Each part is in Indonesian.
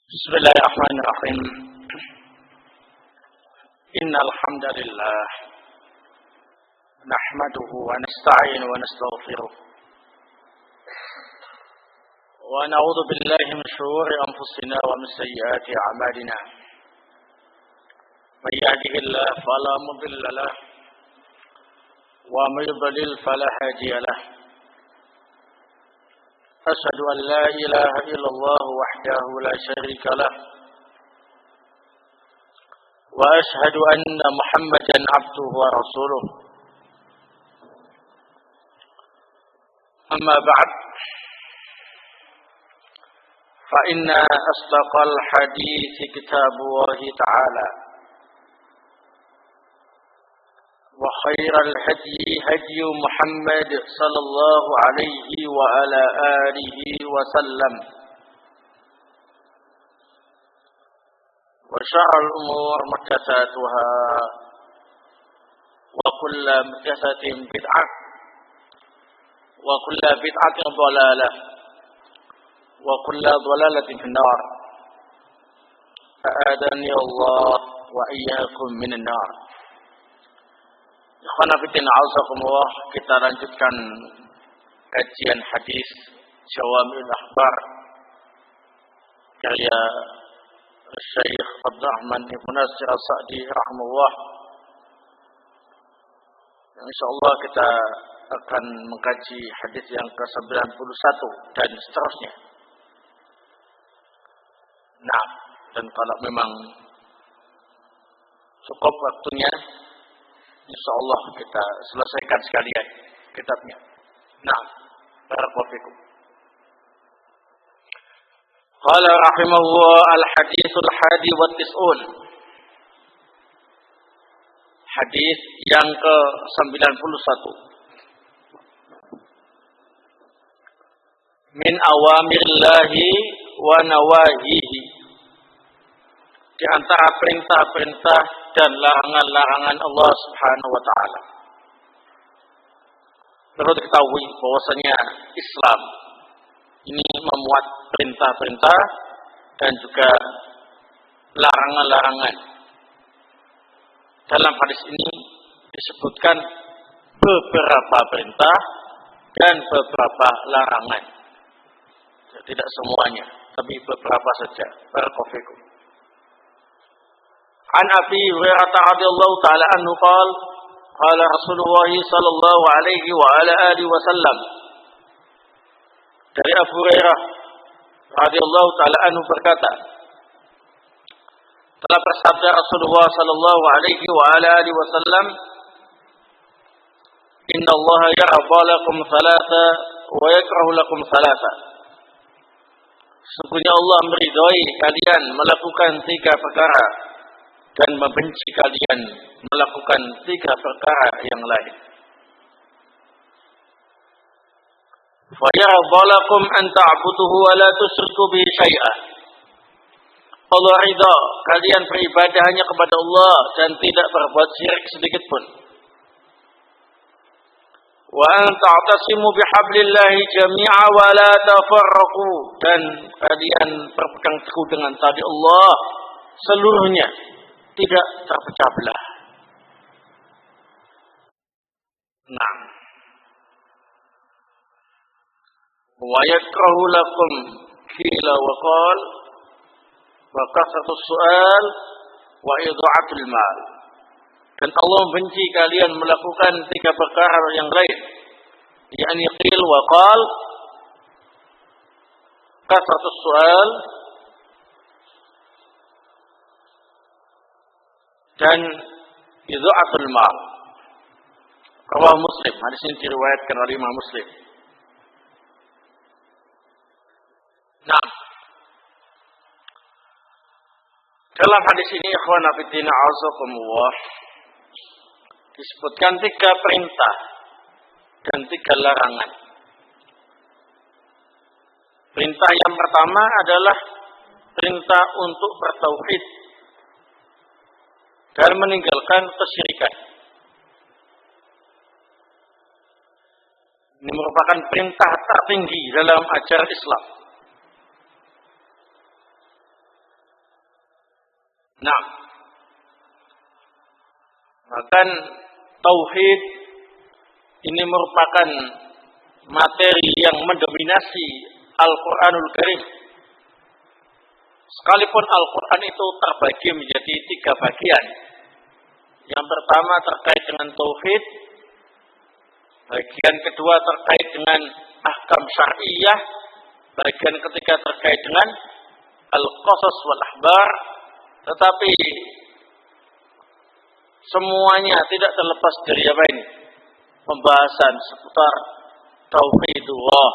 Bismillahirrahmanirrahim. Innal hamdalillah nahmaduhu wa nasta'inu wa nastaghfiruh wa na'udzu billahi min shururi anfusina wa min sayyiati a'malina. May yahdihillahu fala mudilla lahu wa may yudlil fala hadiya lahu. أشهد أن لا إله إلا الله وحده لا شريك له وأشهد أن محمدا عبده ورسوله أما بعد فإن أصدق الحديث كتاب الله تعالى وخير الهدي هدي محمد صلى الله عليه وعلى آله وسلم وشر الأمور محدثاتها وكل محدثة بدعة وكل بدعة ضلالة وكل ضلالة في النار أعاذني الله وإياكم من النار. Ikhwan fillah a'azakumullah, kita lanjutkan kajian hadis Jawami'ul Akhbar karya Syekh Abdurrahman Ibn Nasir As-Sa'di rahimahullah. Insyaallah kita akan mengkaji hadis yang ke-91 dan seterusnya. Nah, dan kalau memang cukup waktunya, insyaallah kita selesaikan sekalian kitabnya. Nah, barakallahu fikum. Qala rahimahullah al-haditsul hadi wa tis'un. Hadis yang ke-91. Min awamirillahi wa nawahihi. Di antara perintah-perintah dan larangan-larangan Allah Subhanahu wa taala. Perlu diketahui bahwasanya Islam ini memuat perintah-perintah dan juga larangan-larangan. Dalam hadis ini disebutkan beberapa perintah dan beberapa larangan. Tidak semuanya, tapi beberapa saja. Barakallahu fikum. An Abi Hurairah radhiyallahu ta'ala anhu qala qala Rasulullah sallallahu alaihi wa ala alihi wasallam. Dari Abu Hurairah radhiyallahu ta'ala anhu berkata, telah bersabda Rasulullah sallallahu alaihi wa ala alihi wasallam, "Inna Allah yarda lakum thalatha wa yakrahu lakum thalatha." Sesungguhnya Allah meridhai kalian melakukan 3 perkara dan membenci kalian melakukan 3 perkara yang lain. Fa yarda lakum an ta'buduhu wa la tusyriku bihi syai'a. Allah ridha kalian beribadah hanya kepada Allah dan tidak berbuat syirik sedikit pun. Wa an ta'tasimu bihablillahi jami'a wa la tafarraqu, dan kalian berpegang teguh dengan tali Allah seluruhnya, tidak terpecah belah. Nah, wa yakrahu lakum qila wa qal wa kasratus su'al wa idha'atul mal. Dan Allah membenci kalian melakukan 3 perkara yang lain, yakni qil wa qal, kasratus su'al, dan idha'atul mal. Rawahu Muslim. Hadis ini diriwayatkan oleh Imam Muslim. Nah, dalam hadis ini ikhwan fillah a'azakumullah disebutkan 3 perintah dan 3 larangan. Perintah yang pertama adalah perintah untuk bertauhid dan meninggalkan kesyirikan. Ini merupakan perintah tertinggi dalam ajaran Islam. Nah, bahkan tauhid ini merupakan materi yang mendominasi Al-Quranul Karim. Sekalipun Al-Quran itu terbagi menjadi 3 bagian. Yang pertama terkait dengan tauhid, bagian kedua terkait dengan ahkam syar'iyyah, bagian ketiga terkait dengan al-qasas wal ahbar, tetapi semuanya tidak terlepas dari apa ini? Pembahasan seputar tauhidullah,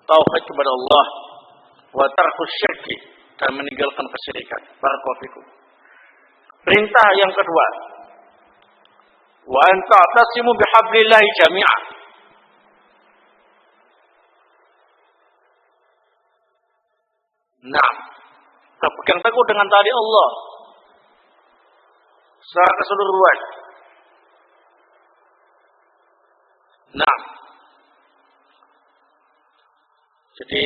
tauhid kepada Allah, wa tarkus syirki, dan meninggalkan kesyirikan. Barakallahu fikum. Perintah yang kedua, wa an ta'tasimu bihablillahi jami'an. Nah, berpegang teguh dengan tali Allah secara keseluruhan. Nah, jadi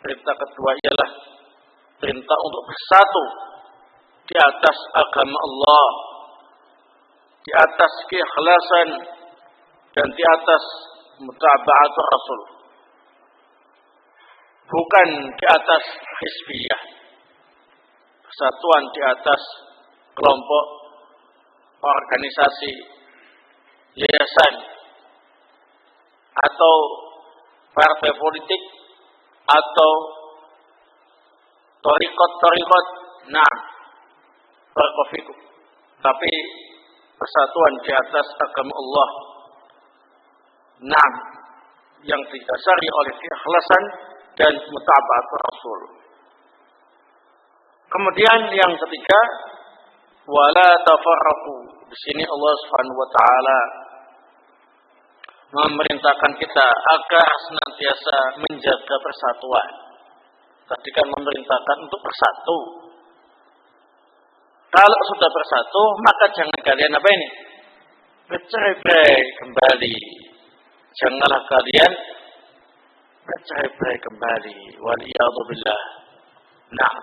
perintah kedua ialah perintah untuk bersatu di atas agama Allah, di atas keikhlasan, dan di atas mutaba'atul Rasul, bukan di atas hizbiyah, persatuan di atas kelompok, organisasi, yayasan, atau partai politik, atau torikot. Nah, barakallahu. Tapi persatuan di atas agama Allah. Nah, yang didasari oleh keikhlasan dan mutaba'at Rasul. Kemudian yang ketiga, wala tafarraqu. Di sini Allah Subhanahu wa taala memerintahkan kita agar senantiasa menjaga persatuan. Tadi kan memerintahkan untuk bersatu. Kalau sudah bersatu, maka jangan kalian apa ini? Bercerai-berai kembali. Janganlah kalian bercerai-berai kembali. Waliyadzubillah. Nah,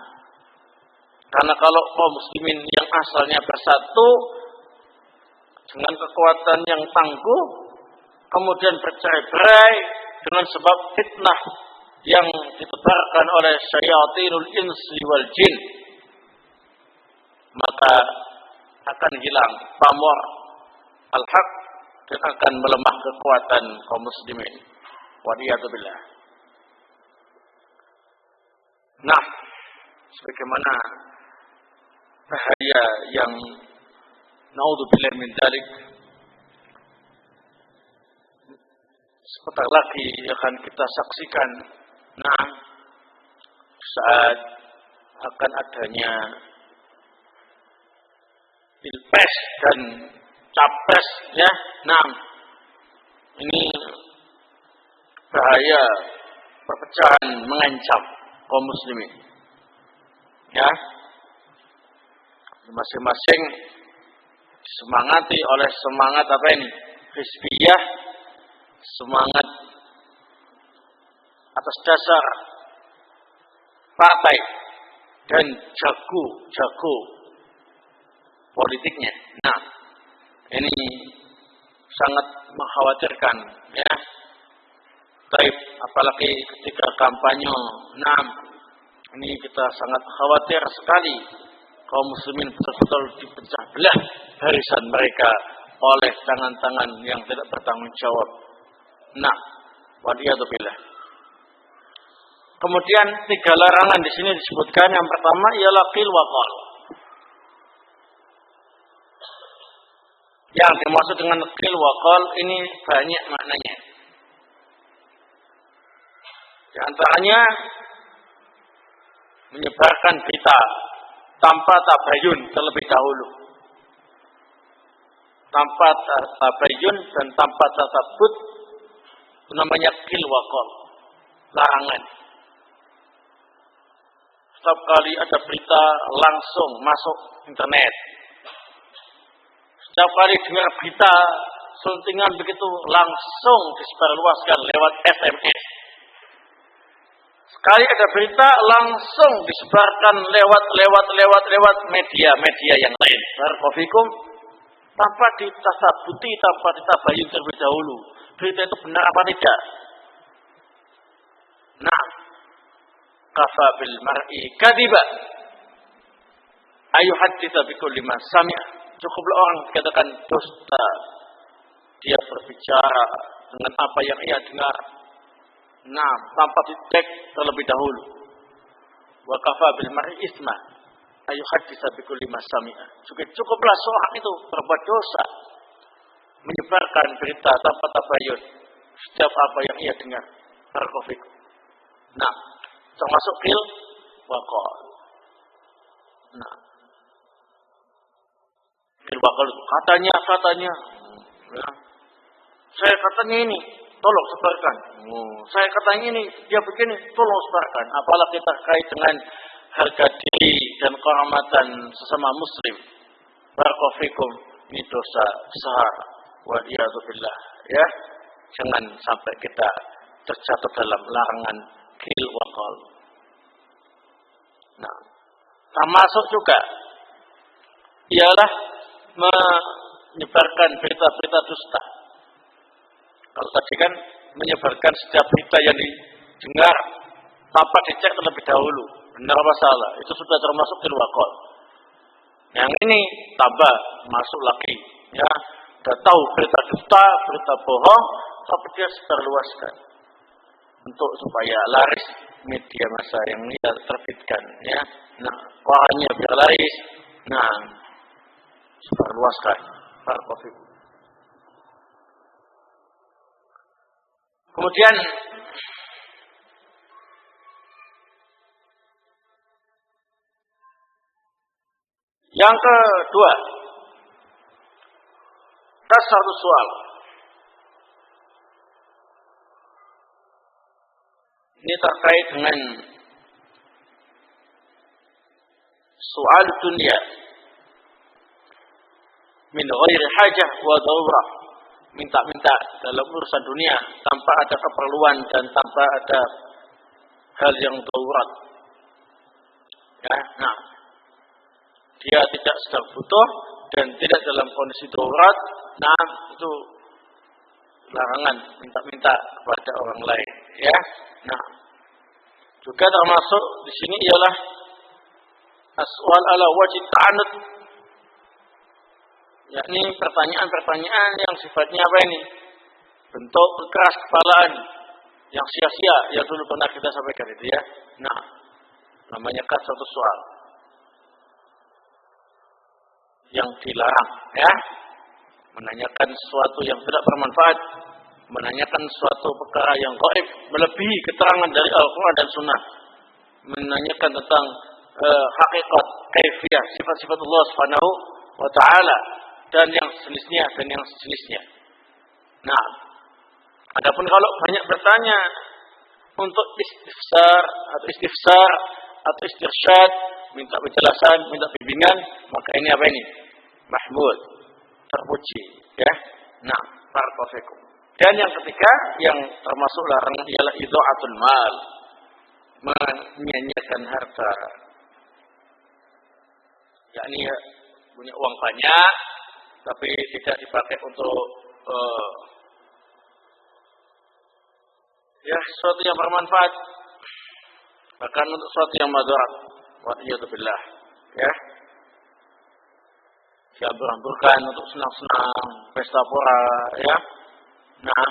karena kalau kaum muslimin yang asalnya bersatu dengan kekuatan yang tangguh, kemudian bercerai-berai dengan sebab fitnah yang ditebarkan oleh syayatinul insi wal jin, maka akan hilang pamor al-haq dan akan melemah kekuatan kaum muslimin. Waliyadzubillah. Nah, sebagaimana bahaya yang naudzubillah min dzalik, sebentar lagi akan kita saksikan. Nah, saat akan adanya pilpres dan capres, ya. Nah, ini bahaya perpecahan mengancam kaum muslimin. Ya, masing-masing disemangati oleh semangat apa ini? Hizbiyah, semangat atas dasar partai dan jago politiknya. Nah, ini sangat mengkhawatirkan, ya. Baik, apalagi ketika kampanye. Nah, ini kita sangat khawatir sekali kaum muslimin betul-betul dipecah belah barisan mereka oleh tangan-tangan yang tidak bertanggung jawab. Nah, waliyadzubillah. Kemudian 3 larangan di sini disebutkan. Yang pertama ialah qil wa qal. Yang dimaksud dengan qil wa qal ini banyak maknanya. Di antaranya menyebarkan berita tanpa tabayun terlebih dahulu, tanpa tabayun dan tanpa tatabut, itu namanya qil wa qal, larangan. Setiap kali ada berita langsung masuk internet. Setiap kali dengar berita suntingan begitu langsung disebarluaskan lewat SMS. sekali ada berita langsung disebarkan lewat media yang lain. Barakofikum, tanpa ditasabuti, tanpa ditabayun terlebih dahulu. Berita itu benar apa tidak? Nah, kafa bil mar'i kadiba ayu haditha bikulli ma sami'a. Cukuplah orang dikatakan dusta dia berbicara dengan apa yang ia dengar. Nah, tanpa dicek terlebih dahulu. Wa kafa bil mar'i isma ayu haditha bikulli ma sami'a. Cukuplah seorang itu berbuat dosa menyebarkan berita tanpa tabayun setiap apa yang ia dengar. Barakofikum. Nah, termasuk qil wa qal. Nah, qil wa qal katanya. Ya. Saya katanya ini, tolong sebarkan. Saya katanya ini, dia begini, tolong sebarkan. Apalagi terkait dengan harga diri dan kehormatan sesama muslim. Barakofikum, ini dosa besar. Wa iyadzubillah. Ya, jangan sampai kita terjatuh dalam larangan qil wa qal. Nah, termasuk juga ialah menyebarkan berita-berita dusta. Kalau tadi kan menyebarkan setiap berita yang didengar tanpa dicek terlebih dahulu, benar apa salah, itu sudah termasuk qil wa qal. Yang ini tambah masuk lagi, ya, sudah tahu berita dusta, berita bohong, tapi dia sebarluaskan untuk supaya laris media massa yang dia terbitkan, ya. Nah, korannya biar laris. Nah, sebarluaskan. Barakallahu. Kemudian yang kedua, ada satu soal. Ini terkait dengan soal dunia min ghairi hajah wa darurah. Minta-minta dalam urusan dunia tanpa ada keperluan dan tanpa ada hal yang darurat. Ya, nah, dia tidak sedang butuh dan tidak dalam kondisi darurat. Nah, itu larangan minta-minta kepada orang lain, ya. Nah, juga termasuk di sini ialah as-su'al ala wajib ta'anud, yakni pertanyaan-pertanyaan yang sifatnya apa ini? Bentuk keras kepalaan yang sia-sia yang dulu pernah kita sampaikan itu, ya. Nah, namanya kasratu soal yang dilarang, ya. Menanyakan sesuatu yang tidak bermanfaat, menanyakan suatu perkara yang gaib, melebihi keterangan dari Al-Quran dan Sunnah, menanyakan tentang hakikat, kaifiyah, sifat-sifat Allah Subhanahu wa Ta'ala dan yang sejenisnya. Nah, adapun kalau banyak bertanya untuk istifsar atau istirsyad, minta penjelasan, minta bimbingan, maka ini apa ini? Mahmud, terpuji, ya. Nah, barakallahu. Dan yang ketiga yang termasuk larangan ialah idha'atul mal, menyia-nyiakan harta. Yakni punya uang banyak tapi tidak dipakai untuk ya sesuatu yang bermanfaat, bahkan untuk sesuatu yang madarat. Wa'iyadzubillah, ya. Diambil-ambilkan untuk senang-senang, pesta pora, ya. Nah,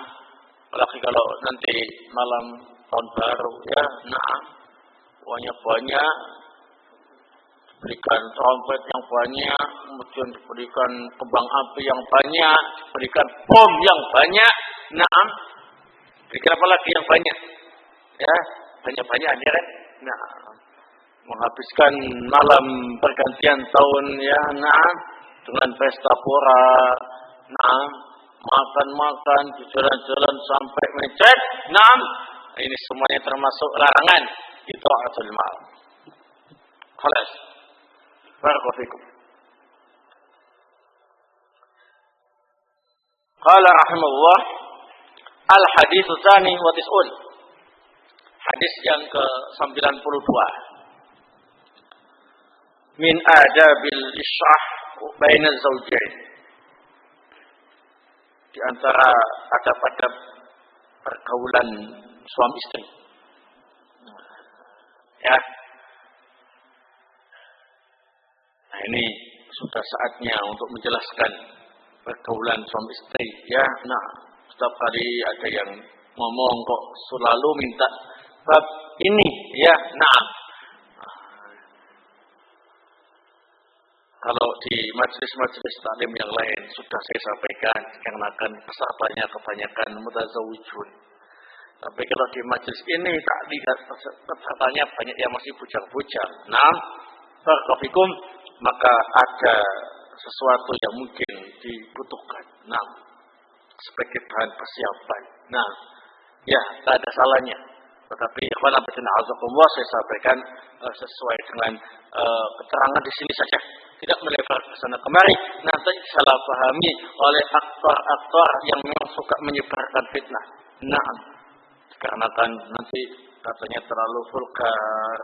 apalagi kalau nanti malam tahun baru, ya. Nah, uangnya banyak, diberikan trompet yang banyak, kemudian diberikan kembang api yang banyak, diberikan bom yang banyak. Nah, diberikan apa lagi yang banyak? Ya, banyak-banyak, ya kan? Nah, menghabiskan malam pergantian tahun, ya. Nah, dengan pesta pora, nah, makan-makan, jalan-jalan sampai mecet. Nah, ini semuanya termasuk larangan itu atul mal. Khalas. Barakallahu fikum. Qala rahimahullah al-hadits tsani wa tis'un. Hadis yang ke-92. Min adabil isyrah baina zawjain. Di antara adab-adab pergaulan suami istri. Ya. Nah, ini sudah saatnya untuk menjelaskan pergaulan suami istri. Ya, nah, setiap kali ada yang ngomong kok selalu minta bab ini, ya, nah. Kalau di majelis-majelis taklim yang lain sudah saya sampaikan, karena pesertanya kebanyakan mutazawijun. Tapi kalau di majelis ini tak lihat pesertanya banyak yang masih bujang-bujang. Nah, barakallahu, maka ada sesuatu yang mungkin dibutuhkan. Nah, sebagai bahan persiapan. Nah, ya, tak ada salahnya. Tetapi saya sampaikan sesuai dengan keterangan di sini saja. Tidak melebar ke sana kemari. Nanti salah pahami oleh aktor-aktor yang memang suka menyebarkan fitnah. Nah, karena kan nanti katanya terlalu vulgar,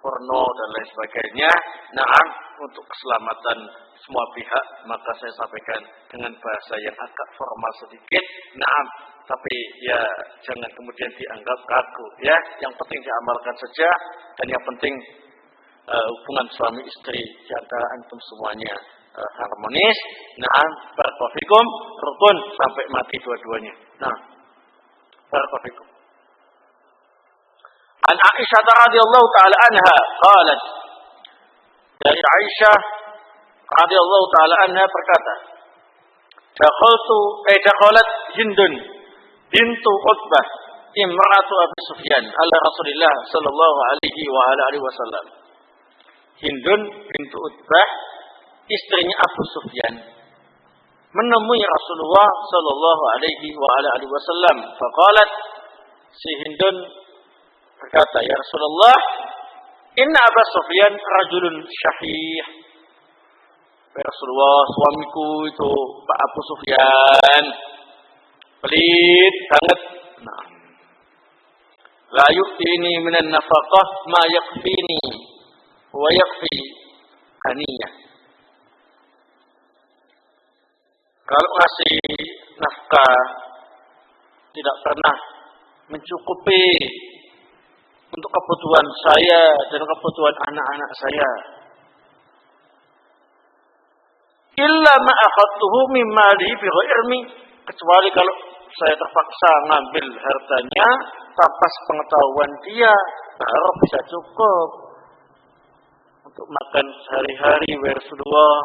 porno dan lain sebagainya. Nah, untuk keselamatan semua pihak, maka saya sampaikan dengan bahasa yang agak formal sedikit. Nah, tapi ya jangan kemudian dianggap kaku. Ya, yang penting diamalkan saja, dan yang penting hubungan suami istri di antara antum semuanya harmonis. Nah, barakallahu rukun sampai mati dua-duanya. Nah, barakallahu. An Aisyah radhiyallahu taala anha qalat, dari Aisyah radhiyallahu taala anha berkata, dakhalat Hindun bintu Utbah imra'atu Abi Sufyan ala Rasulillah sallallahu alaihi wa ala alihi wasallam. Hindun bintu Utbah, istrinya Abu Sufyan, menemui Rasulullah sallallahu alaihi wa ala alihi wasallam. Faqalat, si Hindun berkata, ya Rasulullah, inna Abu Sufyan rajulun syahih. Ya Rasulullah, suamiku itu Pak Abu Sufyan pelit banget. Nah, la yu'tini minan nafaqah ma yakfini wa yakfi aniyah. Kalau ngasih nafkah tidak pernah mencukupi untuk kebutuhan saya dan kebutuhan anak-anak saya. Illa ma akhadtuhu mimma li bi ghairi, kecuali kalau saya terpaksa ngambil hartanya tanpa sepengetahuan dia, baru bisa cukup untuk makan sehari-hari. Wa Rasulullah,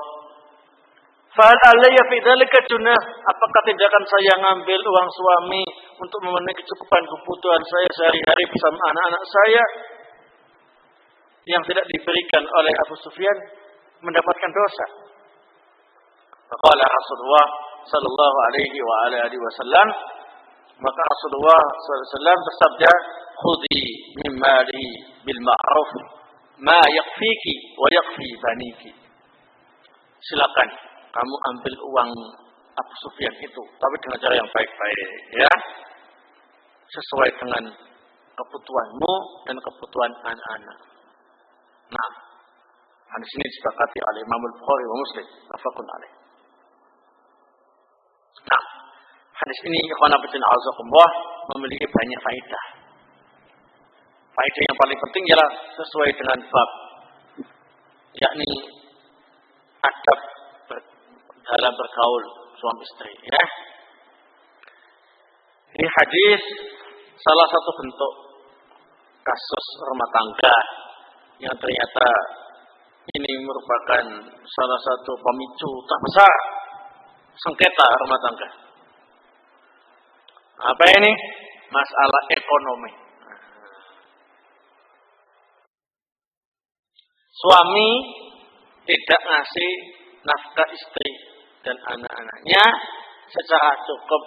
fa'al alayya fi dzalika junah, apakah tidak akan saya ngambil uang suami untuk memenuhi kecukupan kebutuhan saya sehari-hari bersama anak-anak saya yang tidak diberikan oleh Abu Sufyan, mendapatkan dosa? Qala Rasulullah sallallahu alaihi wa alihi wasallam, maka Rasulullah sallallahu alaihi wasallam bersabda, khudhi min mali bil ma'ruf ma yakfiki wa yakfi baniki. Silakan kamu ambil uang Abu Sufyan itu, tapi dengan cara yang baik-baik, ya, sesuai dengan kebutuhanmu dan kebutuhan anak-anak. Nah, hadis ini disepakati oleh Imam Al-Bukhari wa Muslim, muttafaqun alaih. Nah, hadis ini ikhwan fillah azakumullah memiliki banyak faedah. Faedah yang paling penting ialah sesuai dengan bab, yakni adab dalam bergaul suami istri, ya. Ini hadis salah satu bentuk kasus rumah tangga yang ternyata ini merupakan salah satu pemicu terbesar sengketa rumah tangga. Apa ini? Masalah ekonomi. Suami tidak ngasih nafkah istri dan anak-anaknya secara cukup,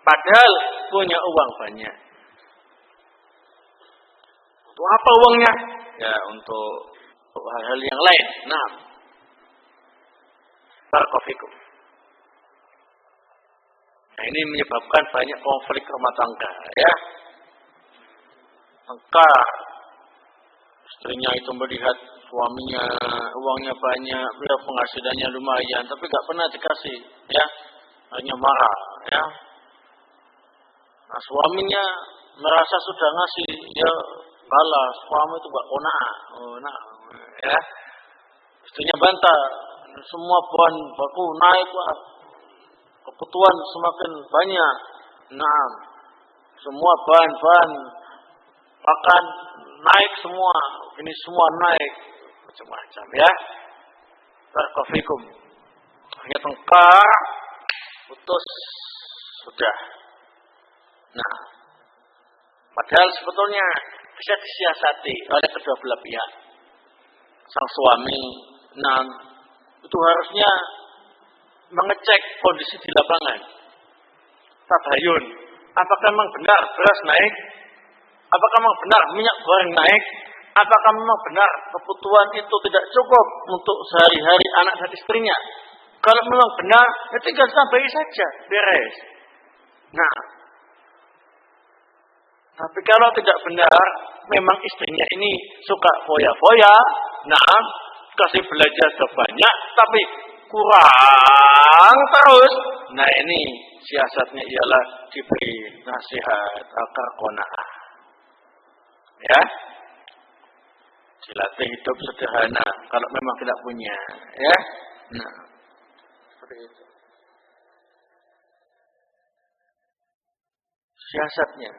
padahal punya uang banyak. Untuk apa uangnya? Ya, untuk hal-hal yang lain. Nah, barakallahu. Nah, ini menyebabkan banyak konflik rumah tangga, ya. tengkar. Istrinya itu melihat suaminya uangnya banyak, beliau penghasilannya lumayan, tapi gak pernah dikasih, ya, hanya marah, ya. Nah, suaminya merasa sudah ngasih, ya balas, suami itu gak kona, ya. Istrinya bantah, semua bahan baku naik, Pak. Kebutuhan semakin banyak. Nah, semua bahan-bahan makan naik semua, ini semua naik macam-macam, ya. Barakallahu hanya tengkar, putus, sudah. Nah, padahal sebetulnya bisa disiasati oleh kedua belah pihak. Sang suami, nah, itu harusnya mengecek kondisi di lapangan. Tabayun, apakah memang benar beras naik? Apakah memang benar minyak goreng naik? Apakah memang benar kebutuhan itu tidak cukup untuk sehari-hari anak dan istrinya? Kalau memang benar, ya tinggal tambahi saja, beres. Nah, tapi kalau tidak benar, memang istrinya ini suka foya-foya, nah, kasih belajar banyak, tapi kurang terus. Nah, ini siasatnya ialah diberi nasihat agar qanaah. Ya, dilatih hidup sederhana kalau memang tidak punya, ya. Nah, seperti itu. Siasatnya.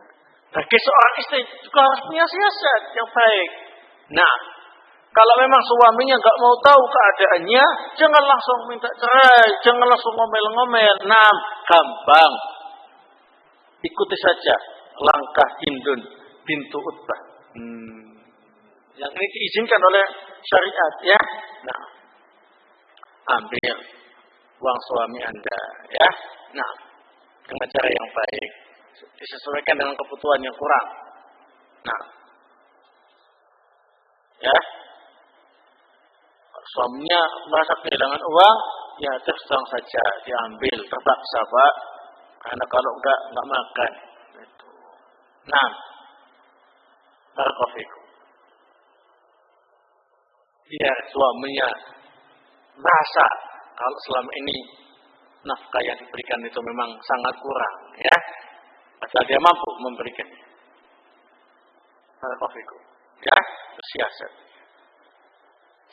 Bagi seorang istri juga harus punya siasat yang baik. Nah, kalau memang suaminya nggak mau tahu keadaannya, jangan langsung minta cerai, jangan langsung ngomel-ngomel. Nah, gampang. Ikuti saja langkah Hindun bintu Utbah. Yang ini diizinkan oleh syariat, ya. Nah, ambil uang suami Anda, ya. Nah, dengan cara yang baik, disesuaikan dengan kebutuhan yang kurang. Nah, ya. Suaminya merasa kehilangan uang, ya terus terang saja diambil, terpaksa, Pak. Karena kalau enggak makan. Itu. Nah, barakallahu. Biar suaminya merasa kalau selama ini nafkah yang diberikan itu memang sangat kurang, ya. Padahal dia mampu memberikannya. Barakallahu. Ya, siasat.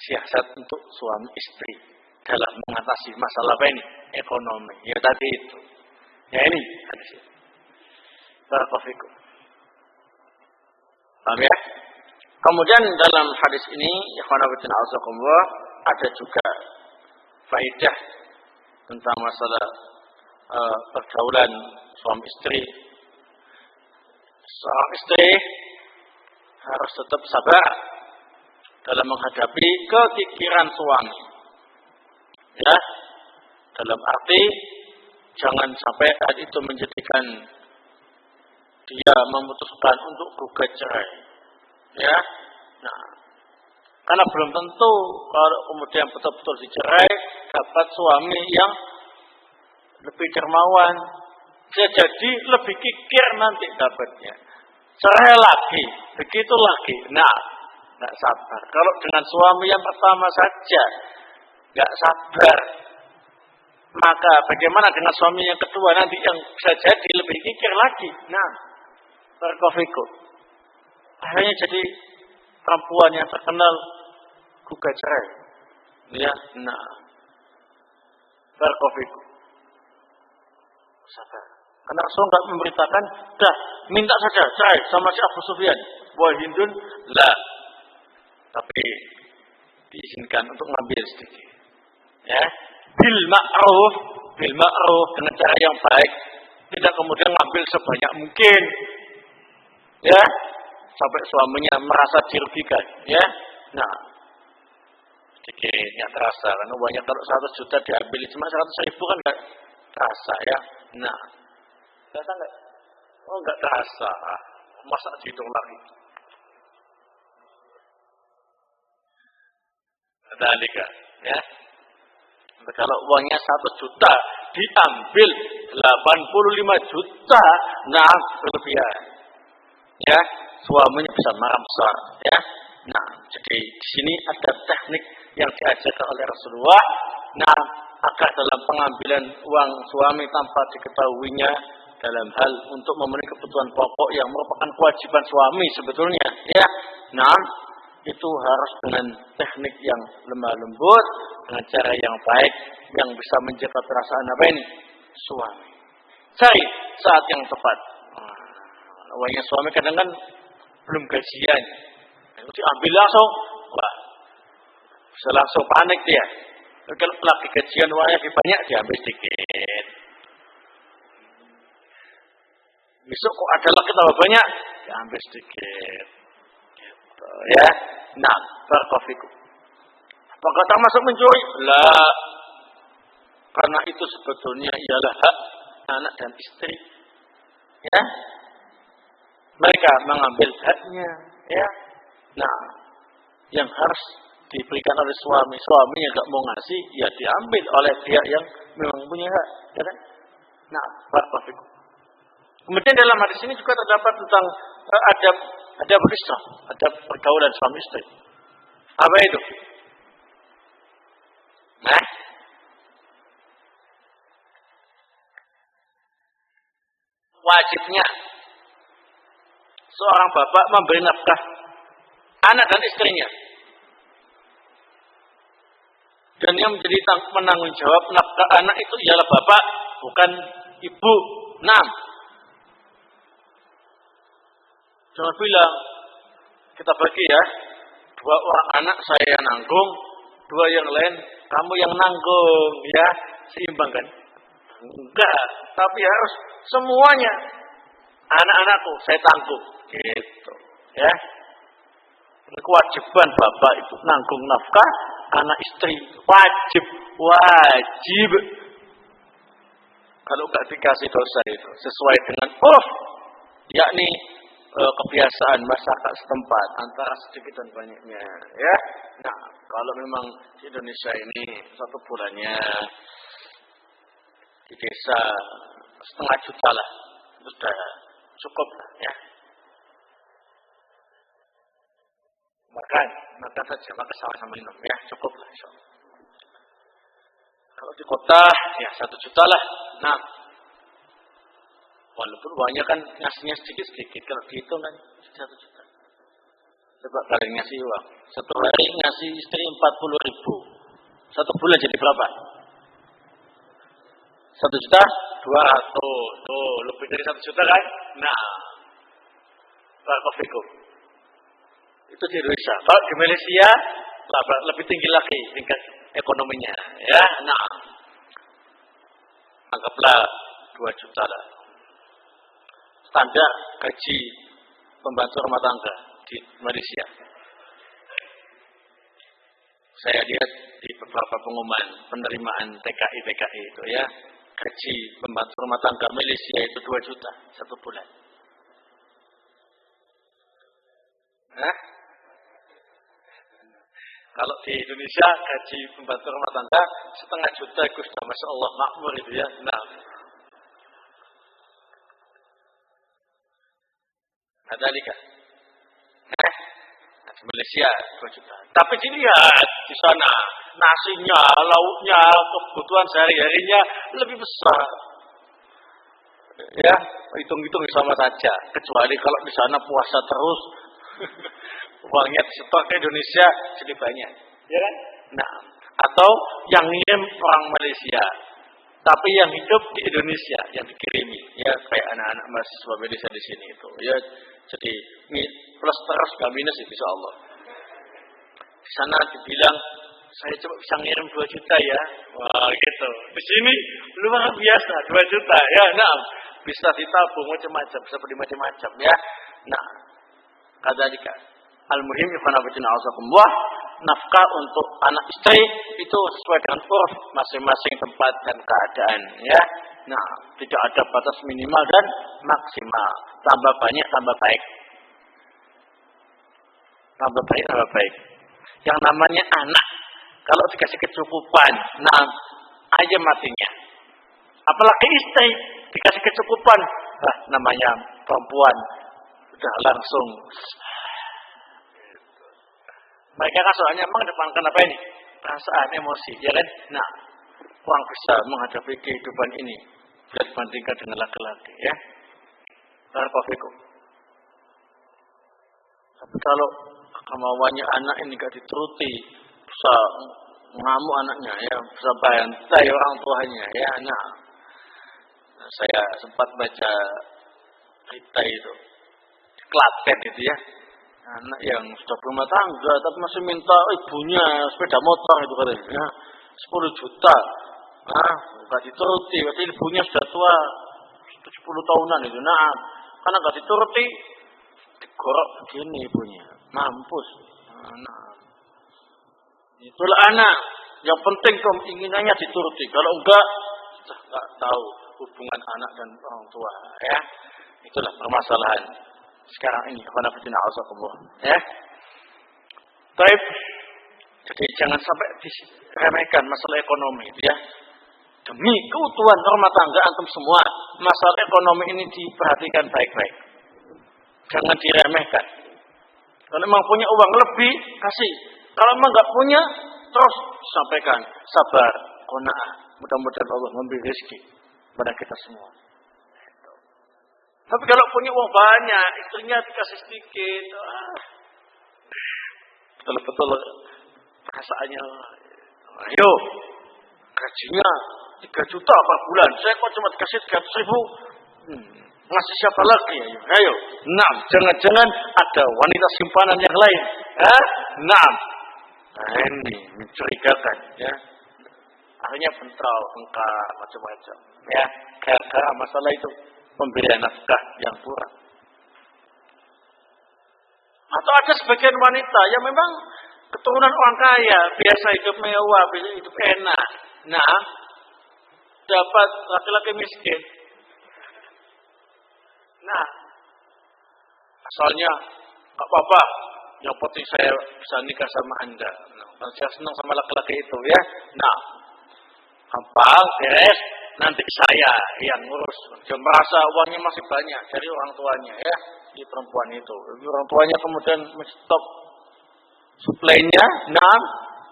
Siasat untuk suami istri dalam mengatasi masalah apa ini? Ekonomi. Ya tadi itu. Ya ini hadis. Barakallahu. Paham ya? Kemudian dalam hadis ini, ikhwan fillah azakumullah, ada juga faedah tentang masalah pergaulan suami istri. Seorang istri harus tetap sabar dalam menghadapi kekikiran suami. Ya, dalam arti jangan sampai hal itu menjadikan dia memutuskan untuk gugat cerai. Ya, nah, karena belum tentu kalau kemudian betul-betul dicerai dapat suami yang lebih dermawan, bisa jadi lebih kikir nanti dapatnya. Cerai lagi, begitu lagi. Nah, nggak sabar. Kalau dengan suami yang pertama saja nggak sabar, maka bagaimana dengan suami yang kedua nanti yang bisa jadi lebih kikir lagi. Nah, barakallahu. Akhirnya jadi perempuan yang terkenal gugat cerai. Ya, nah, barakallahu. Sabar. Karena Rasul nggak memberitakan, dah minta saja cerai sama si Abu Sufyan. Wah Hindun, lah. Tapi diizinkan untuk ngambil sedikit. Ya, bil ma'ruf dengan cara yang baik. Tidak kemudian ngambil sebanyak mungkin. Ya, sampai suaminya merasa dirugikan. Ya, nah, sedikit yang terasa. Karena banyak kalau 100 juta diambil cuma 100.000 kan nggak terasa ya. Nah, terasa nggak? Oh nggak terasa. Masa dihitung lagi. Dalika, ya. Kalau uangnya 1 juta diambil 85 juta, nah berlebihan. Ya, suaminya bisa marah besar, ya. Nah, jadi di sini ada teknik yang diajarkan oleh Rasulullah. Nah, agar dalam pengambilan uang suami tanpa diketahuinya dalam hal untuk memenuhi kebutuhan pokok yang merupakan kewajiban suami sebetulnya, ya. Nah, itu harus dengan teknik yang lemah lembut, dengan cara yang baik, yang bisa menjaga perasaan apa ini? Suami. Cari saat yang tepat. Uangnya suami kadang kan belum gajian, diambil langsung, wah, bisa langsung panik dia. Kalau lagi gajian uangnya lebih banyak, diambil sedikit. Besok kok ada lagi tambah banyak, diambil sedikit. Gitu, ya. Nah, barakallahu. Apakah termasuk mencuri? Lah, karena itu sebetulnya ialah hak anak dan istri. Ya, mereka mengambil haknya. Ya, nah, yang harus diberikan oleh suami, suaminya nggak mau ngasih, ya diambil oleh pihak yang memang punya hak, ya kan? Nah, barakallahu. Kemudian dalam hadis ini juga terdapat tentang ada berislam, ada pergaulan suami istri. Apa itu? Nah, wajibnya seorang bapak memberi nafkah anak dan istrinya. Dan yang menjadi menanggung jawab nafkah anak itu ialah bapak, bukan ibu. Nah, jangan bilang kita bagi ya, 2 orang anak saya yang nanggung, 2 yang lain kamu yang nanggung, ya, seimbang kan? Enggak, tapi harus semuanya. Anak-anakku saya tanggung, gitu, ya. Kewajiban bapak itu nanggung nafkah anak istri, wajib. Kalau nggak dikasih dosa itu sesuai dengan yakni kebiasaan masyarakat setempat antara sedikit dan banyaknya, ya. Nah, kalau memang di Indonesia ini 1 bulannya di desa 1,5 juta lah, sudah cukup lah, ya. Makan saja, makan sama-sama minum, ya, cukup lah, insyaallah. Kalau di kota, ya 1 juta lah. Nah, walaupun uangnya kan ngasihnya sedikit-sedikit, kalau dihitung kan 1 juta. Coba kalian ngasih uang, 1 hari ngasih istri 40.000, 1 bulan jadi berapa? 1.200.000, tuh lebih dari 1 juta kan? Nah, barakallahu. Itu di Indonesia. Kalau di Malaysia lebih tinggi lagi tingkat ekonominya, ya. Nah, anggaplah 2 juta lah. Standar gaji pembantu rumah tangga di Malaysia. Saya lihat di beberapa pengumuman penerimaan TKI itu, ya, gaji pembantu rumah tangga Malaysia itu 2 juta 1 bulan. Hah? Kalau di Indonesia gaji pembantu rumah tangga 1,5 juta itu sudah masya Allah makmur itu, ya. Nah, ada nikah. Di Malaysia 2 juta. Tapi dilihat di sana nasinya, lauknya, kebutuhan sehari-harinya lebih besar. Ya, hitung-hitung sama saja. Kecuali kalau di sana puasa terus. Uangnya disetor ke Indonesia jadi banyak, ya kan? Nah, atau yang ngirim orang Malaysia, tapi yang hidup di Indonesia yang dikirimi, ya, kayak anak-anak mahasiswa Malaysia di sini itu, ya, jadi plus terus gak minus itu, insya Allah. Di sana dibilang saya coba bisa ngirim 2 juta ya, wah gitu. Di sini luar biasa 2 juta, ya, nah, bisa ditabung macam-macam, bisa beli macam-macam, ya. Nah, kadzalika. Al-muhim nafkah untuk anak istri itu sesuai dengan urf masing-masing tempat dan keadaan, ya. Nah, tidak ada batas minimal dan maksimal. Tambah banyak tambah baik. Tambah baik. Yang namanya anak kalau dikasih kecukupan, nah, aja matinya. Apalagi istri dikasih kecukupan, namanya perempuan sudah langsung. Mereka kan soalnya mengedepankan apa ini? Perasaan, emosi, ya kan? Nah, orang bisa menghadapi kehidupan ini bila dibandingkan dengan laki-laki, ya. Barakallahu. Tapi kalau kemauannya anak ini gak dituruti, bisa mengamuk anaknya, ya, bisa bantai orang tuanya, ya. Nah, saya sempat baca berita itu di Klaten itu, ya. Anak yang sudah berumah tangga tapi masih minta ibunya sepeda motor itu katanya, 10 juta. Enggak dituruti, berarti ibunya sudah tua 70 tahunan itu. Nah, karena enggak dituruti digorok begini ibunya. Mampus. Nah, itulah anak. Yang penting keinginannya dituruti. Kalau enggak, sudah enggak tahu hubungan anak dan orang tua, ya. Itulah permasalahan sekarang ini. Ya. Baik. Jadi jangan sampai diremehkan masalah ekonomi itu, ya. Demi keutuhan rumah tangga antum semua, masalah ekonomi ini diperhatikan baik-baik. Jangan diremehkan. Kalau memang punya uang lebih, kasih. Kalau memang enggak punya, terus sampaikan. Sabar, qanaah. Mudah-mudahan Allah memberi rezeki pada kita semua. Tapi kalau punya uang banyak, istrinya dikasih sedikit, betul-betul perasaannya, ayo, gajinya 3 juta per bulan, saya kok cuma dikasih 300.000, ngasih siapa lagi? Ayo, nah, jangan-jangan ada wanita simpanan yang lain, nah, ini mencurigakan, ya, akhirnya bentrok, bengkak, macam-macam, ya, gara-gara masalah itu. Pemberian nafkah yang kurang. Atau ada sebagian wanita yang memang keturunan orang kaya, biasa hidup mewah, biasa hidup enak. Nah, dapat laki-laki miskin. Nah, asalnya gak apa-apa, yang penting saya bisa nikah sama Anda. Nah, saya senang sama laki-laki itu, ya. Nah, gampang, beres. Nanti saya yang ngurus. Dia merasa uangnya masih banyak dari orang tuanya, ya, di perempuan itu. Orang tuanya kemudian stop suplainya. Nah,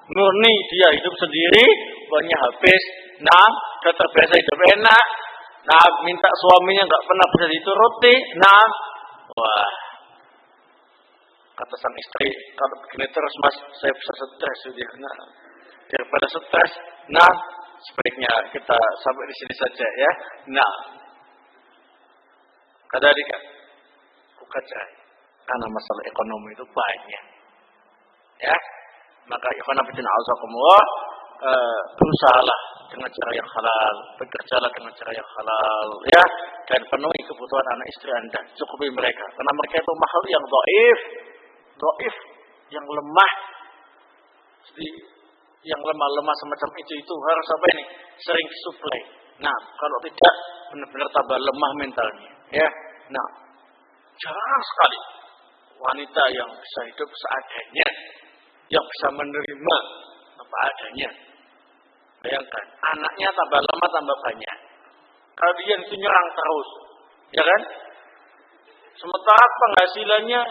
murni dia hidup sendiri, uangnya habis. Nah, sudah terbiasa hidup enak. Nah, minta suaminya nggak pernah bisa dituruti. Nah, wah, kata sang istri, kalau begini terus mas, saya bisa stres. Nah, daripada stres, nah, sebaiknya kita sampai di sini saja, ya. Nah, kadzalika kukajai, karena masalah ekonomi itu banyak, ya. Maka ikhwan fillah azakumullah, berusahalah dengan cara yang halal, bekerjalah dengan cara yang halal, ya, dan penuhi kebutuhan anak istri Anda, cukupi mereka, karena mereka itu makhluk yang dhaif, yang lemah. Jadi yang lemah-lemah semacam itu harus apa ini? Sering disuplai. Nah, kalau tidak benar-benar tambah lemah mentalnya, ya. Nah, jarang sekali wanita yang bisa hidup seadanya, yang bisa menerima apa adanya. Bayangkan, anaknya tambah lama tambah banyak. Kalau dia itu nyerang terus, ya kan? Sementara penghasilannya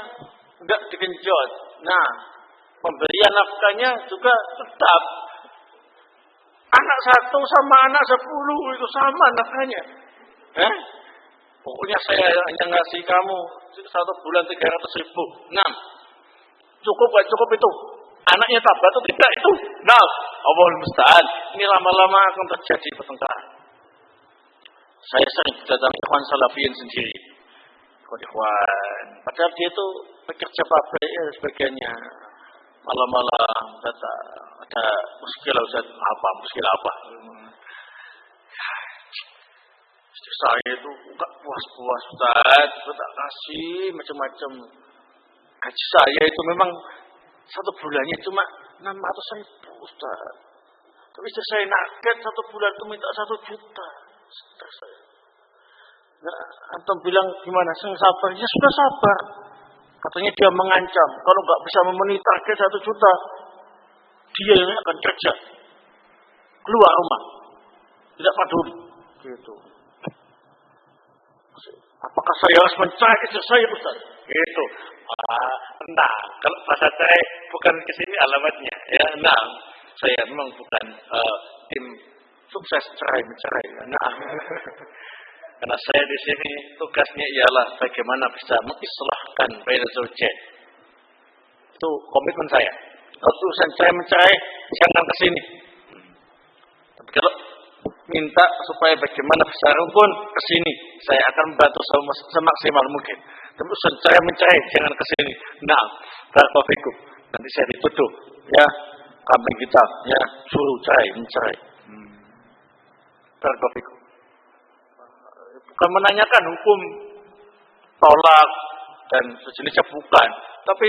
enggak digenjot. Nah, pemberian nafkahnya juga tetap. Anak 1 sama anak 10 itu sama nafkahnya. Pokoknya saya hanya ngasih kamu 1 bulan 300.000. Nah, cukup gak cukup itu? Anaknya tambah atau tidak itu? Nah, Allahul musta'an. Ini lama-lama akan terjadi pertengkaran. Saya sering datangi ikhwan salafiyin sendiri. Ikhwan. Padahal dia itu pekerja pabrik ya, sebagainya. Malam-malam ada muskil apa? Istri saya itu enggak puas-puas, Ustaz, tak kasih macam-macam. Gaji saya itu memang 1 bulannya cuma 600.000, Ustaz. Tapi istri saya naket 1 bulan itu minta 1 juta. Stres saya. Nah, antum bilang gimana? Saya sabar. Ya sudah sabar. Katanya dia mengancam, kalau nggak bisa memenuhi target 1 juta, dia yang akan kerja, keluar rumah, tidak peduli. Gitu. Apakah saya harus mencari istri saya, Ustaz? Itu. Nah, kalau bahasa cerai bukan ke sini alamatnya. Ya, nah, saya memang bukan tim sukses cerai mencerai. Nah, karena saya di sini tugasnya ialah bagaimana bisa mengislahkan baina zaujain. Itu komitmen saya. Kalau urusan cerai mencerai, jangan ke sini. Tapi kalau minta supaya bagaimana bisa rukun ke sini, saya akan membantu semaksimal mungkin. Tapi urusan cerai mencerai, jangan ke sini. Nah, barakallahu fikum. Nanti saya dituduh, ya, kambing hitam, ya, suruh cerai mencerai. Barakallahu fikum. Bukan menanyakan hukum tolak dan sejenisnya, bukan. Tapi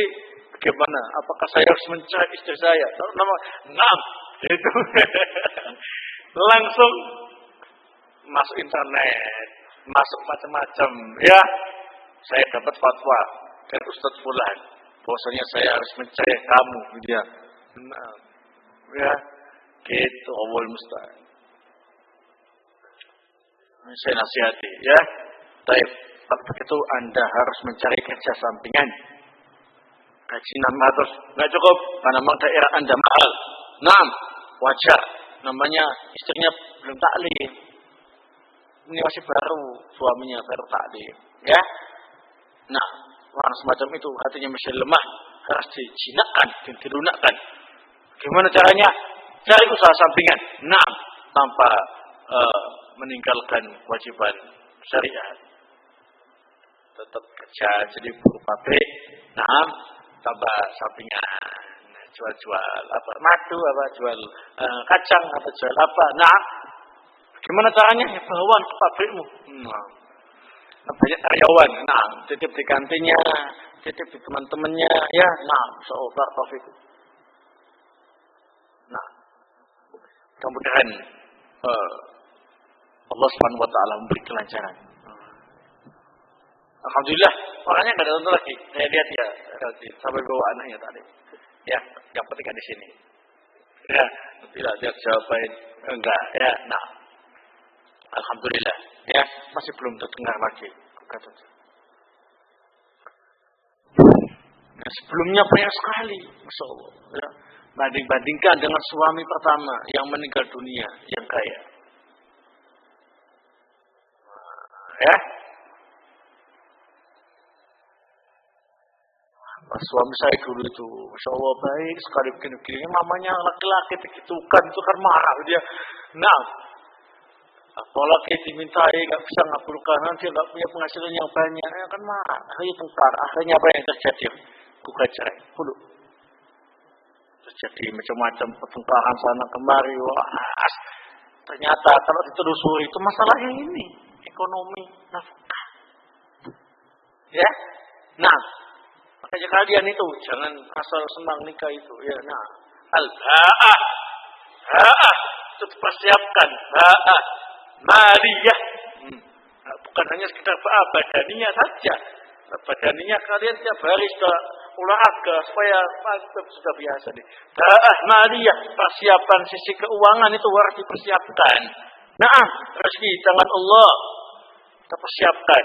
bagaimana? Apakah saya harus mencerai istri saya? Nah, itu langsung masuk internet, masuk macam-macam. Ya, saya dapat fatwa dari Ustadz Fulan, bahwasanya saya harus mencerai kamu, dia. Nah, ya, gitu. Awal musta'an. Saya nasihati, ya. Baik, kalau begitu Anda harus mencari kerja sampingan. Gaji 600 nggak cukup, karena memang daerah Anda mahal. 6, wajar. Namanya istrinya belum taklim. Ini masih baru, suaminya baru taklim, ya. Nah, orang semacam itu hatinya masih lemah, harus dijinakkan, dilunakkan. Gimana caranya? Cari usaha sampingan. Nah, tanpa meninggalkan kewajiban syariat. Tetap kerja jadi buruh pabrik. Nah, tambah sampingan, jual-jual apa, madu apa, jual kacang apa, jual apa. Nah, gimana caranya? Ya, bawa ke pabrikmu. Nah, banyak karyawan. Nah, titip di kantinnya, titip di teman-temannya, ya. Nah, seobat covid. Nah, kemudian Allah Subhanahu wa taala memberi kelancaran. Alhamdulillah, orangnya enggak ada lagi. Saya lihat ya, sampai bawa anaknya tadi. Ya, yang penting di sini. Ya, tidak dia jawaban enggak, ya. Nah, alhamdulillah, ya, masih belum terdengar lagi kata. Nah, sebelumnya banyak sekali, Masya Allah. Ya. Banding-bandingkan dengan suami pertama yang meninggal dunia, yang kaya. Ya, suami saya dulu itu, Masya Allah baik sekali begini-begini. Mamanya laki-laki begitukan, itu kan marah dia. Nah, apalagi dimintai nggak bisa ngabulkan, dia nggak punya penghasilan yang banyak, ya kan marah. Akhirnya tengkar. Akhirnya apa yang terjadi? Gugat cerai. Dulu terjadi macam-macam pertengkaran sana kemari. Wah, ternyata kalau ditelusuri itu masalahnya ini. Ekonomi nafkah, ya. Nah, makanya kalian itu jangan asal senang nikah itu, ya. Nah, al-ba'ah, itu persiapkan ba'ah maliyah. Bukan hanya sekedar ba'ah badaninya saja. Badaninya kalian tiap hari sudah olahraga supaya sudah biasa nih. Ba'ah maliyah, persiapan sisi keuangan itu harus dipersiapkan. Nah, rezeki tangan Allah kita persiapkan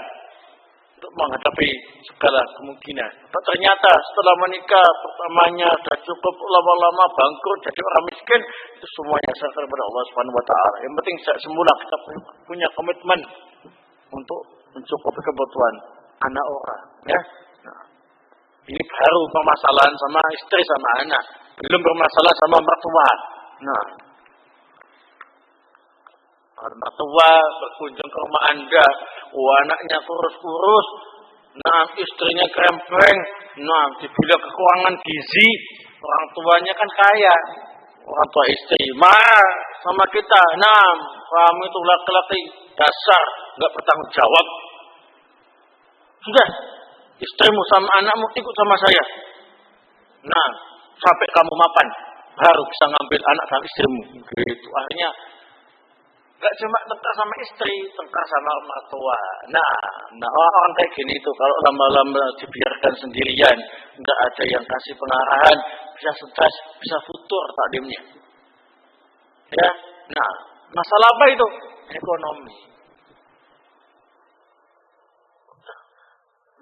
untuk menghadapi segala kemungkinan. Ternyata setelah menikah pertamanya sudah cukup, lama-lama bangkrut jadi orang miskin, itu semuanya serahkan kepada Allah Subhanahu wa taala. Yang penting semula kita punya komitmen untuk mencukupi kebutuhan anak orang, ya. Nah, ini baru permasalahan sama istri sama anak, belum bermasalah sama mertua. Nah, mertua berkunjung ke rumah Anda, anaknya kurus-kurus, nah istrinya krempeng, nah dibilang kekurangan gizi, orang tuanya kan kaya, orang tua istri marah sama kita. Nah, kamu itu laki-laki dasar nggak bertanggung jawab. Sudah, istrimu sama anakmu ikut sama saya. Nah, sampai kamu mapan, baru bisa ngambil anak dan istrimu. Gitu. Akhirnya gak cuma tengkar sama istri, tengkar sama mertua. Nah orang kayak gini itu kalau lama-lama dibiarkan sendirian, nggak ada yang kasih pengarahan, bisa stres, bisa futur takdimnya. Ya, nah masalah apa itu? Ekonomi.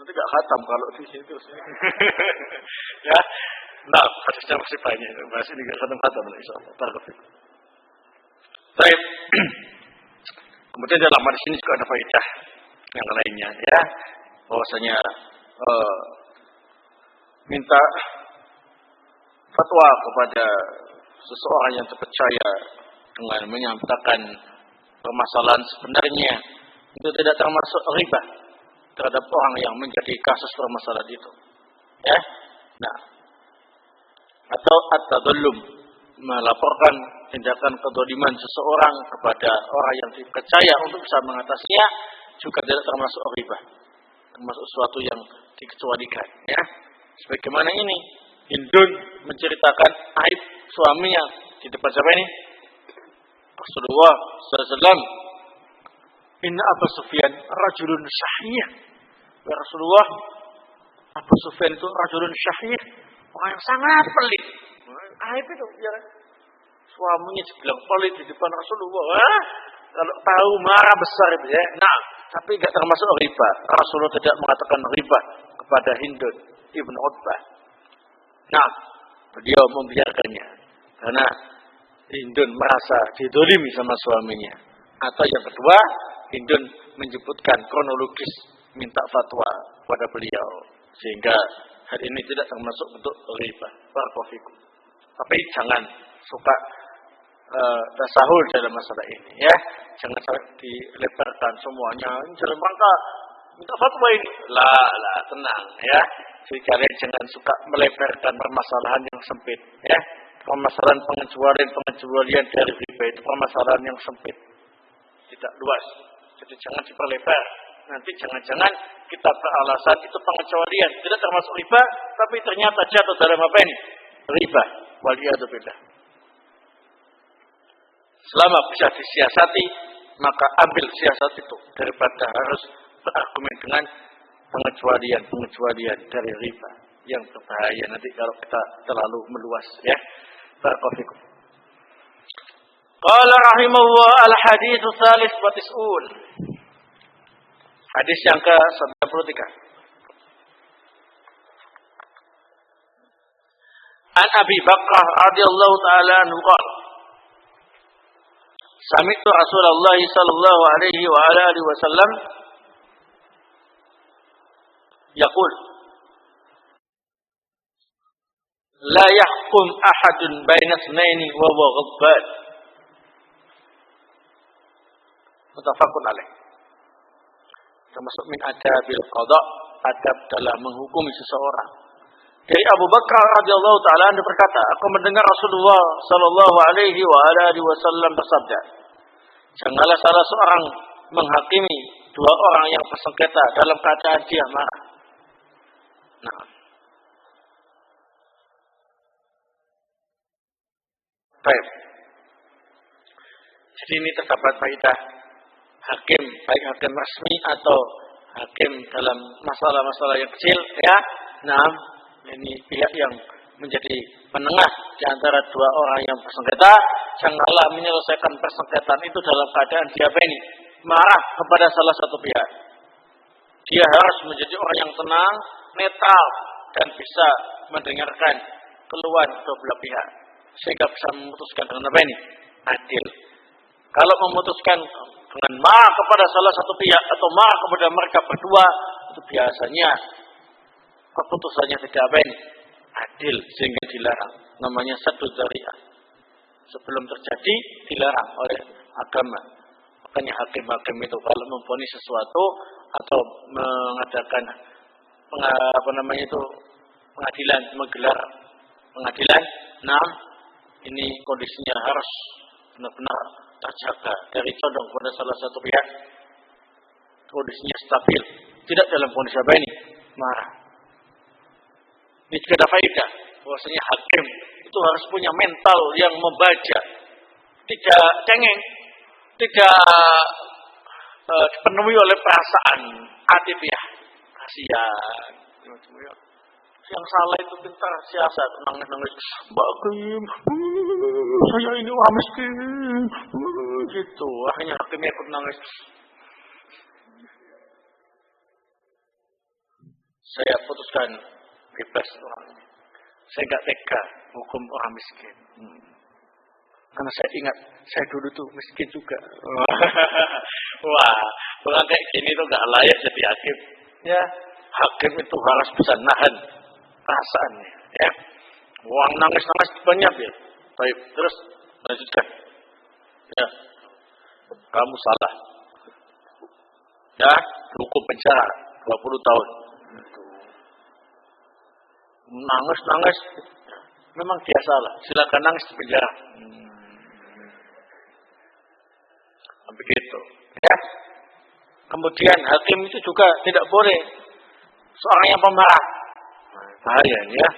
Nanti gak khatam kalau di sini terus. Ya. Nah, hadisnya masih banyak. Bahas ini gak khatam insyaallah. Barakallahu. Baik. Kemudian dalam hadis ini juga ada faedah yang lainnya ya. Bahwasanya minta fatwa kepada seseorang yang terpercaya dengan menyampaikan permasalahan sebenarnya itu tidak termasuk riba terhadap orang yang menjadi kasus permasalahan itu. Ya. Nah, atau at-tadallum, melaporkan tindakan kedzaliman seseorang kepada orang yang dipercaya untuk bisa mengatasinya juga tidak termasuk riba. Termasuk sesuatu yang dikecualikan, ya. Sebagaimana ini Hindun menceritakan aib suaminya di depan siapa ini? Rasulullah SAW. Inna Abu Sufyan rajulun syahih. Ya Rasulullah, Abu Sufyan itu rajulun syahih, orang yang sangat pelit. Aib itu, ya. Suaminya dibilang pelit di depan Rasulullah. Kalau tahu marah besar itu, ya. Nah, tapi tidak termasuk riba. Rasulullah tidak mengatakan riba kepada Hindun ibn Utbah. Nah, beliau membiarkannya karena Hindun merasa didolimi sama suaminya. Atau yang kedua, Hindun menyebutkan kronologis minta fatwa kepada beliau sehingga hal ini tidak termasuk bentuk riba. Barakallahu. Tapi jangan suka tasahul dalam masalah ini, ya. Jangan dilebarkan semuanya dalam rangka minta fatwa ini. Lah, tenang, ya. Jadi kalian jangan suka melebarkan permasalahan yang sempit, ya. Permasalahan pengecualian dari riba itu permasalahan yang sempit, tidak luas. Jadi jangan diperlebar. Nanti jangan-jangan kita beralasan itu pengecualian tidak termasuk riba, tapi ternyata jatuh dalam apa ini? Riba. Waliyadzubillah. Selama bisa disiasati, maka ambil siasat itu daripada harus berargumen dengan pengecualian dari riba yang berbahaya nanti kalau kita terlalu meluas, ya. Barakallahu. Qala rahimahullah al-hadits tsalits wa tis'un. Hadis yang ke-93. An Abi Bakrah radhiyallahu taala anhu qala Sami'tu Rasulullah sallallahu alaihi wa ala alihi wasallam yaqul la yahkum ahadun baina itsnaini wa huwa ghadban. Muttafaqun alaih. Termasuk min adabil qada, adab dalam menghukumi seseorang. Dari Abu Bakar radhiyallahu taala anhu berkata, aku mendengar Rasulullah sallallahu alaihi wa alihi wasallam bersabda, janganlah salah seorang menghakimi dua orang yang bersengketa dalam keadaan dia marah. Nah, baik. Jadi ini terdapat faedah hakim, baik hakim resmi atau hakim dalam masalah-masalah yang kecil, ya. Nah, ini pihak yang menjadi penengah di antara dua orang yang bersengketa, janganlah menyelesaikan persengketaan itu dalam keadaan dia ini marah kepada salah satu pihak. Dia harus menjadi orang yang tenang, netral, dan bisa mendengarkan keluhan kedua belah pihak sehingga bisa memutuskan dengan apa ini? Adil. Kalau memutuskan dengan marah kepada salah satu pihak atau marah kepada mereka berdua, itu biasanya keputusannya tidak apa ini? Adil, sehingga dilarang. Namanya saddu dzari'ah. Sebelum terjadi dilarang oleh agama. Makanya hakim-hakim itu kalau memvonis sesuatu atau mengadakan pengadilan, menggelar pengadilan, nah ini kondisinya harus benar-benar terjaga dari condong kepada salah satu pihak, kondisinya stabil, tidak dalam kondisi apa ini? Marah. Ini juga ada faedah bahwasanya hakim itu harus punya mental yang membaca, tidak cengeng, tidak dipenuhi oleh perasaan atifiah, kasihan. Yang salah itu pintar siasat, nangis-nangis, Mbak Hakim, saya ini orang miskin, gitu. Akhirnya hakimnya ikut nangis. saya putuskan bebas orangnya. Saya nggak tega hukum orang miskin. Karena saya ingat, saya dulu tuh miskin juga. Wah, orang kayak gini tuh nggak layak jadi hakim. Ya, hakim itu harus bisa nahan perasaannya. Ya, uang nangis banyak ya. Baik, terus lanjutkan. Ya, kamu salah. Ya, hukum penjara 20 tahun. Nangis. Memang dia salah. Silakan nangis di penjara. Begitu. Ya. Kemudian hakim itu juga tidak boleh seorang yang pemarah. Bahaya ya.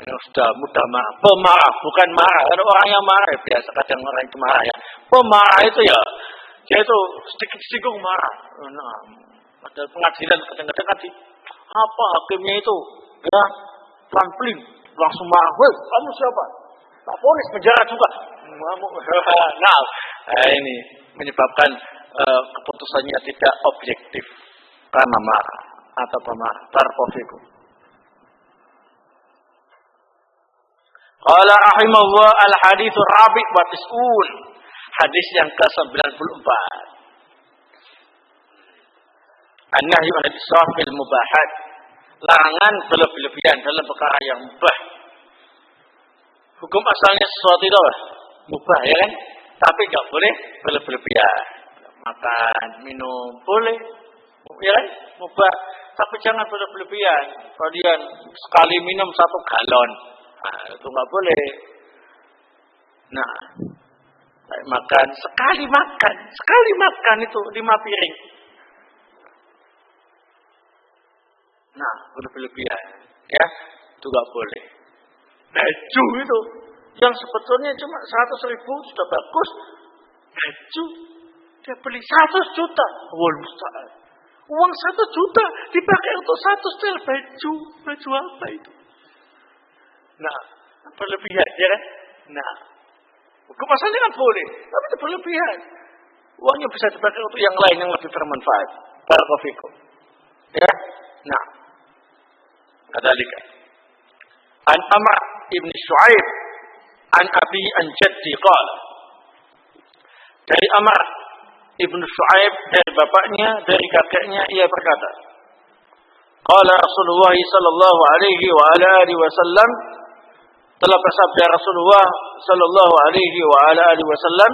Yang sudah mudah marah. Pemarah, bukan marah. Ada orang yang marah ya, biasa kadang orang itu marah ya. Pemarah itu ya, dia itu sedikit singgung marah. Nah, ada pengadilan kadang-kadang apa hakimnya itu ya pelan-pelan langsung marah. Woi, kamu siapa? Tak polis penjara juga. Nah, ini menyebabkan keputusannya tidak objektif karena marah atau pemarah. Tarpofiku. Qala rahimahullah al-haditsul rabi' wa tis'un. Hadis yang ke-94. An-nahyu 'anil israf fil mubahat. Larangan berlebihan dalam perkara yang mubah. Hukum asalnya sesuatu itu apa? Mubah, ya kan? Tapi enggak boleh berlebihan. Makan, minum boleh, ya kan? Mubah. Tapi jangan berlebihan. Kemudian sekali minum 1 galon. Nah, itu enggak boleh. Nah, sekali makan itu 5 piring. Nah, berlebihan, ya, itu enggak boleh. Baju itu, yang sebetulnya cuma 100.000 sudah bagus. Baju, dia beli 100 juta. Wal musta'an. Uang 1 juta dipakai untuk 1 setel baju. Baju apa itu? Nah, berlebihan, ya kan? Nah, hukum asalnya kan boleh, tapi itu berlebihan. Uangnya bisa dipakai untuk yang lain yang lebih bermanfaat. Barakallahu fikum. Ya, nah, kadzalika. An Amr ibn Shu'aib an Abi an Jaddi qala. Dari Amr ibn Shu'aib, dari bapaknya, dari kakeknya, ia berkata, qala Rasulullah sallallahu alaihi wa ala alihi wasallam, telah bersabda Rasulullah sallallahu alaihi wa ala alihi wasallam,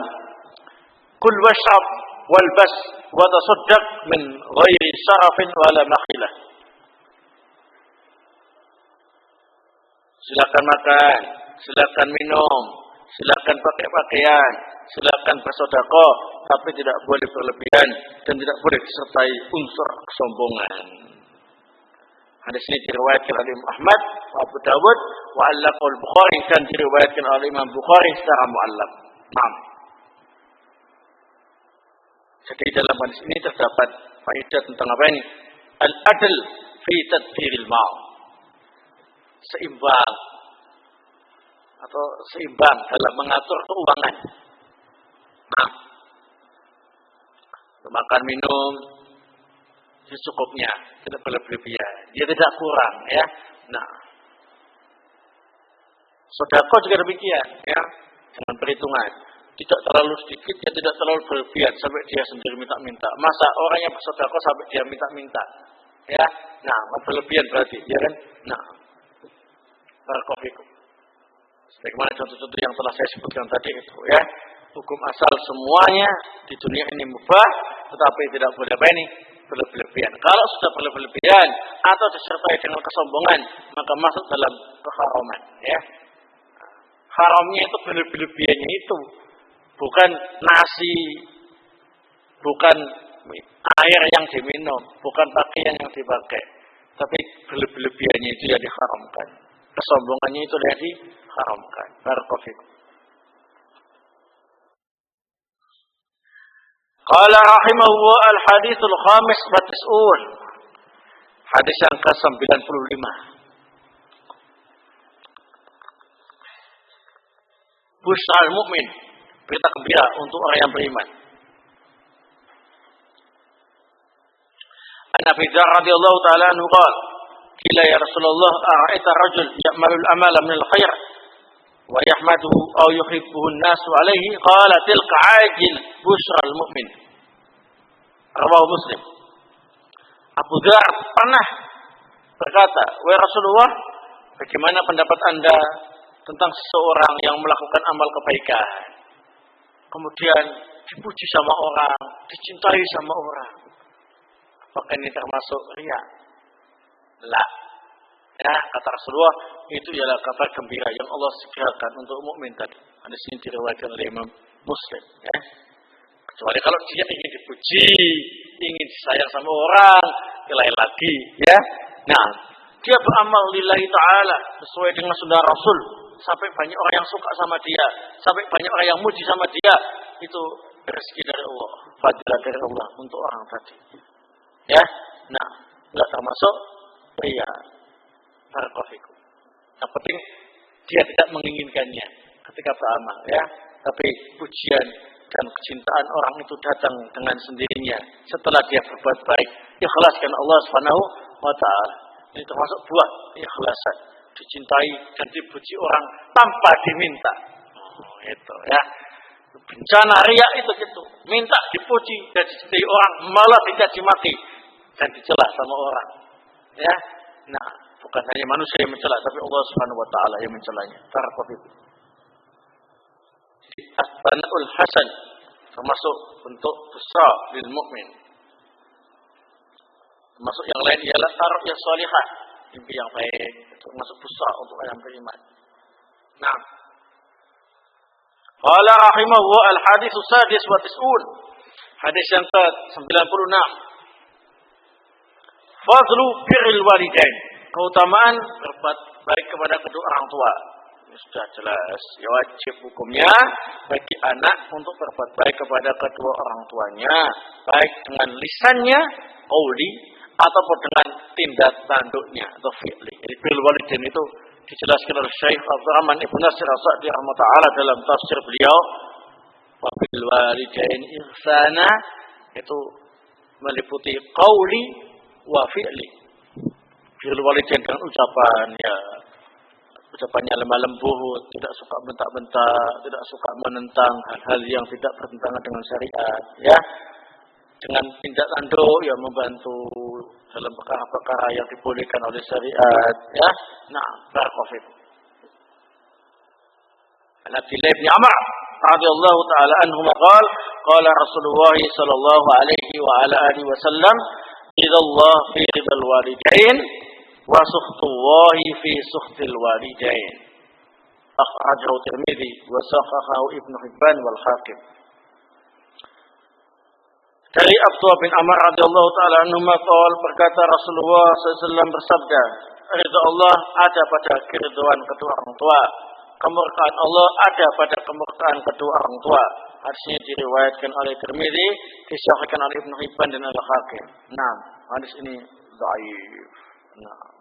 kul washrab walbas wa tasaddaq min ghairi sarafin wala makhilah. Silakan makan, silakan minum, silakan pakai pakaian, silakan bersedekah, tapi tidak boleh berlebihan dan tidak boleh disertai unsur kesombongan. Hadis ini diriwayatkan oleh Imam Ahmad, Abu Dawud, wa allaqul Bukhari, dan diriwayatkan oleh Imam Bukhari secara muallaq. Naam. Jadi dalam hadis ini terdapat faedah tentang apa ini? Al-adl fi tadbiril mal. Seimbang dalam mengatur keuangan. Nah, makan minum secukupnya, tidak berlebihan, dia tidak kurang, ya. Nah, sedekah juga demikian, ya, dengan perhitungan, tidak terlalu sedikit, ya tidak terlalu berlebihan sampai dia sendiri minta-minta. Masa orang yang bersedekah sampai dia minta-minta, ya. Nah, berlebihan berarti, ya kan? Nah, barakallahu. Sebagaimana contoh-contoh yang telah saya sebutkan tadi itu, ya. Hukum asal semuanya di dunia ini mubah, tetapi tidak boleh apa ini? Berlebihan. Kalau sudah berlebihan atau disertai dengan kesombongan, maka masuk dalam keharaman, ya. Haramnya itu berlebihannya itu bukan nasi, bukan air yang diminum, bukan pakaian yang dipakai, tapi berlebihannya itu yang diharamkan. Kesombongannya itu yang diharamkan. Barakallahu. Qala rahimahullah al-haditsul khamis wa tis'un. Hadis yang ke-95. Busyral mukmin, berita gembira untuk orang yang beriman. An Abi Dzar radhiyallahu taala anhu qala, Qila ya Rasulullah, ara'aita rajul ya'malul amala minal khair wa yahmaduhu aw yuhibbuhu an-nasu alaihi, qala tilka ajil busyral mu'min. Rawahu Muslim. Abu Dzar pernah berkata, wahai Rasulullah, bagaimana pendapat Anda tentang seseorang yang melakukan amal kebaikan, kemudian dipuji sama orang, dicintai sama orang? Apakah ini termasuk riya? La. Ya, kata Rasulullah, itu ialah kabar gembira yang Allah sediakan untuk mukmin tadi. Hadis ini diriwayatkan oleh Imam Muslim. Ya. Kecuali kalau dia ingin dipuji, ingin disayang sama orang, lain lagi. Ya. Nah, dia beramal lillahi ta'ala sesuai dengan sunnah Rasul, sampai banyak orang yang suka sama dia, sampai banyak orang yang muji sama dia, itu rezeki dari Allah, fadilah dari Allah untuk orang tadi. Ya, nah, nggak termasuk riya. Barakallahu. Yang penting dia tidak menginginkannya ketika beramal, ya. Tapi pujian dan kecintaan orang itu datang dengan sendirinya setelah dia berbuat baik. Ikhlaskan Allah Subhanahu wa ta'ala. Ini termasuk buah ikhlasan, dicintai dan dipuji orang tanpa diminta. Itu ya. Bencana riya itu gitu. Minta dipuji dan dicintai orang, malah dicaci maki dan dicela sama orang. Ya. Nah, bukan hanya manusia yang mencela, tapi Allah Subhanahu wa taala yang mencelanya. Barakallahu. As-sana'ul hasan termasuk bentuk busra lil mukmin. Termasuk yang lain ialah ar-ru'ya shalihah, mimpi yang baik, termasuk busra untuk orang beriman. Nah, qala rahimahullah al-hadits sadis wa tis'un. Hadis yang ke-96. Fadlu birril walidain. Keutamaan berbuat baik kepada kedua orang tua. Ini sudah jelas. Ya, wajib hukumnya bagi anak untuk berbuat baik kepada kedua orang tuanya, baik dengan lisannya, qauli, ataupun dengan tindak tanduknya atau fi'li. Jadi birrul walidain itu dijelaskan oleh Syekh Abdurrahman Ibn Nasir As-Sa'di rahimahullah dalam tafsir beliau. Wa bil walidain ihsana itu meliputi qauli wa fi'li. Birrul walidain dengan ucapan, ya, ucapannya lemah lembut, tidak suka bentak-bentak, tidak suka menentang hal-hal yang tidak bertentangan dengan syariat, ya. Dengan tindak tanduk, ya, membantu dalam perkara-perkara yang dibolehkan oleh syariat, ya. Nah, barakallahu. An Abdullah bin Amr radhiyallahu taala anhu qala Rasulullah sallallahu alaihi wa ala alihi wasallam, idza Allah fi ridal walidain wa sukhtullahi fi sukhtil walidain. Akhrajahu Tirmidzi wa sahahahu Ibnu Hibban wal Hakim. Dari Abdullah bin Amr radhiyallahu taala anhu berkata Rasulullah SAW bersabda, ridha Allah ada pada keridhaan kedua orang tua, kemurkaan Allah ada pada kemurkaan kedua orang tua. Hadisnya diriwayatkan oleh Tirmidzi, disahihkan oleh Ibnu Hibban dan Al-Hakim. Nah, hadis ini dhaif. Nah,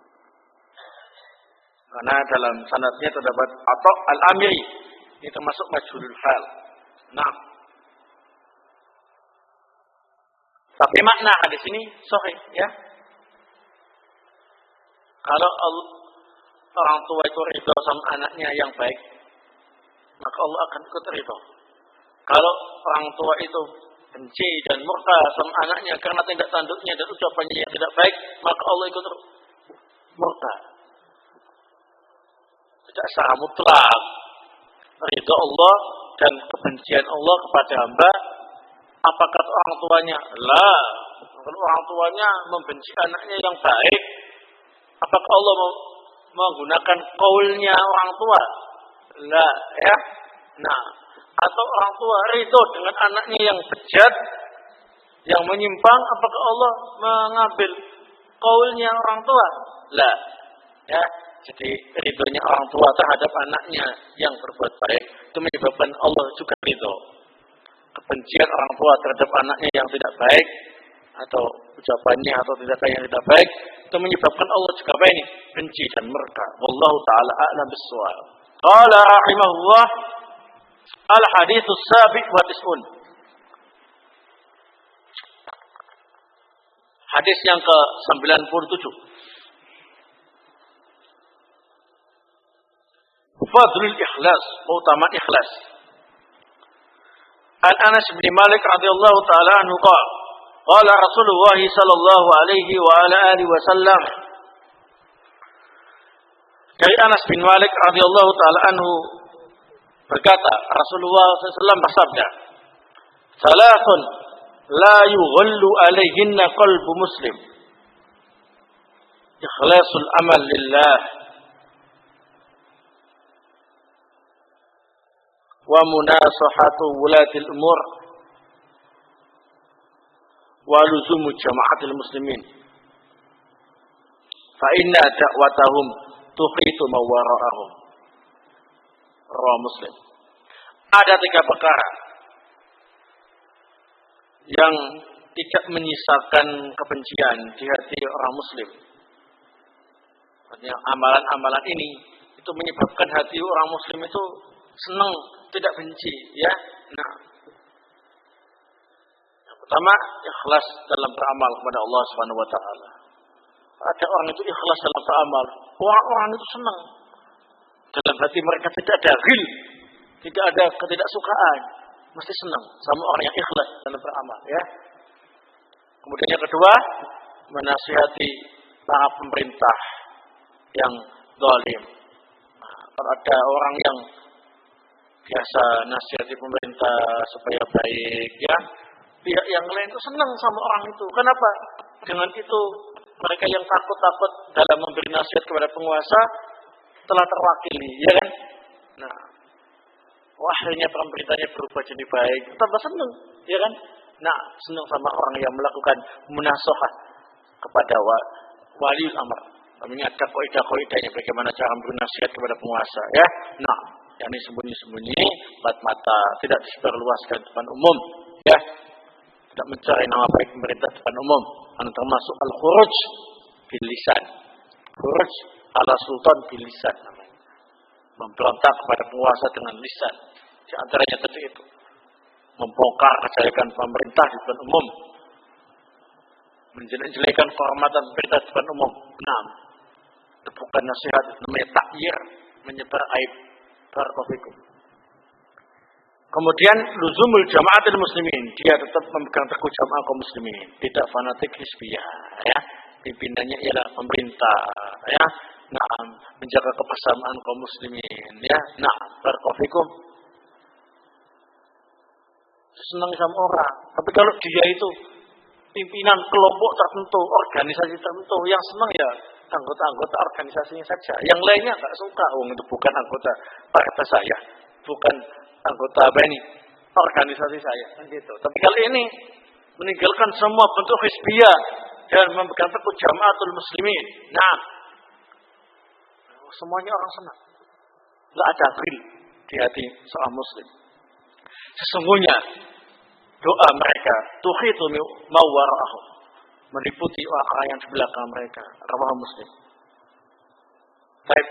karena dalam sanadnya terdapat Atha al-Amiri, ini termasuk majhulul hal. Nah, tapi makna hadis ini sahih, ya. Kalau orang tua itu ridha sama anaknya yang baik, maka Allah akan ikut ridha. Kalau orang tua itu benci dan murka sama anaknya karena tindak tanduknya dan ucapannya yang tidak baik, maka Allah ikut murka. Tidak secara mutlak ridha Allah dan kebencian Allah kepada hamba. Apakah orang tuanya? Lah, kalau orang tuanya membenci anaknya yang baik, apakah Allah menggunakan qaulnya orang tua? Lah, ya. Nah, atau orang tua ridho dengan anaknya yang bejat, yang menyimpang, apakah Allah mengambil qaulnya orang tua? Lah, ya. Jadi ridhonya orang tua terhadap anaknya yang berbuat baik itu menyebabkan Allah juga ridho. Kebencian orang tua terhadap anaknya yang tidak baik atau ucapannya atau tindakan yang tidak baik itu menyebabkan Allah juga apa ini? Benci dan murka. Wallahu taala a'lam bis-shawab. Qala rahimahullah al-haditsus sabi' wa tis'un. Hadis yang ke-97. Fadlul ikhlas, keutamaan ikhlas. An Anas bin Malik radhiyallahu taala anhu qala Rasulullah sallallahu alaihi wa ala alihi wasallam. Dari Anas bin Malik radhiyallahu taala anhu berkata, Rasulullah SAW bersabda, "Salasun la yughallu alaihinna qalbu muslim. Ikhlasul amal lillah wa munasahatu wulatil umur wa luzumu jama'atil muslimin. Fa inna da'watahum tuhitu mawara'ahum." Rawahu Muslim. Ada 3 perkara yang tidak menyisakan kebencian di hati orang muslim. Artinya amalan-amalan ini itu menyebabkan hati orang muslim itu senang, tidak benci, ya. Nah, yang pertama, ikhlas dalam beramal kepada Allah Subhanahu wa taala. Ada orang itu ikhlas dalam beramal, orang-orang itu senang. Dalam hati mereka tidak ada ghil, tidak ada ketidaksukaan, mesti senang sama orang yang ikhlas dalam beramal, ya. Kemudian yang kedua, menasihati para pemerintah yang zalim. Nah, kalau ada orang yang biasa nasihati pemerintah supaya baik, ya, pihak yang lain itu senang sama orang itu. Kenapa? Dengan itu mereka yang takut-takut dalam memberi nasihat kepada penguasa telah terwakili, ya kan? Nah, akhirnya pemerintahnya berubah jadi baik, tambah senang, ya kan? Nah, senang sama orang yang melakukan munasahah kepada waliul amr. Namanya ada kaidah-kaidahnya bagaimana cara memberi nasihat kepada penguasa, ya. Nah, yang ini sembunyi-sembunyi, empat mata, tidak disebarluaskan di depan umum, ya. Tidak mencari nama baik pemerintah di depan umum. Karena termasuk al-khuruj bil lisan. Khuruj ala sultan bil lisan namanya. Memberontak kepada penguasa dengan lisan. Di antaranya tadi itu. Membongkar kejelekan pemerintah di depan umum. Menjelek-jelekan kehormatan pemerintah di depan umum. Nah, itu bukan nasihat, itu namanya takyir, menyebar aib. Barakallahu. Kemudian luzumul jama'atil muslimin, dia tetap memegang teguh jamaah kaum muslimin, tidak fanatik hizbiyah, ya. Pimpinannya ialah pemerintah, ya. Nah, menjaga kebersamaan kaum muslimin, ya. Nah, barakallahu. Senang sama orang, tapi kalau dia itu pimpinan kelompok tertentu, organisasi tertentu, yang senang ya anggota-anggota organisasinya saja. Yang lainnya enggak suka, itu bukan anggota partai saya, bukan anggota apa ini, organisasi saya, gitu. Tapi kali ini meninggalkan semua bentuk hizbiyah dan memegang teguh jamaatul muslimin. Nah, semuanya orang senang. Enggak ada ghil di hati seorang muslim. Sesungguhnya doa mereka tuhitu mawarahum, meliputi orang yang di belakang mereka. Rawahu Muslim. Baik.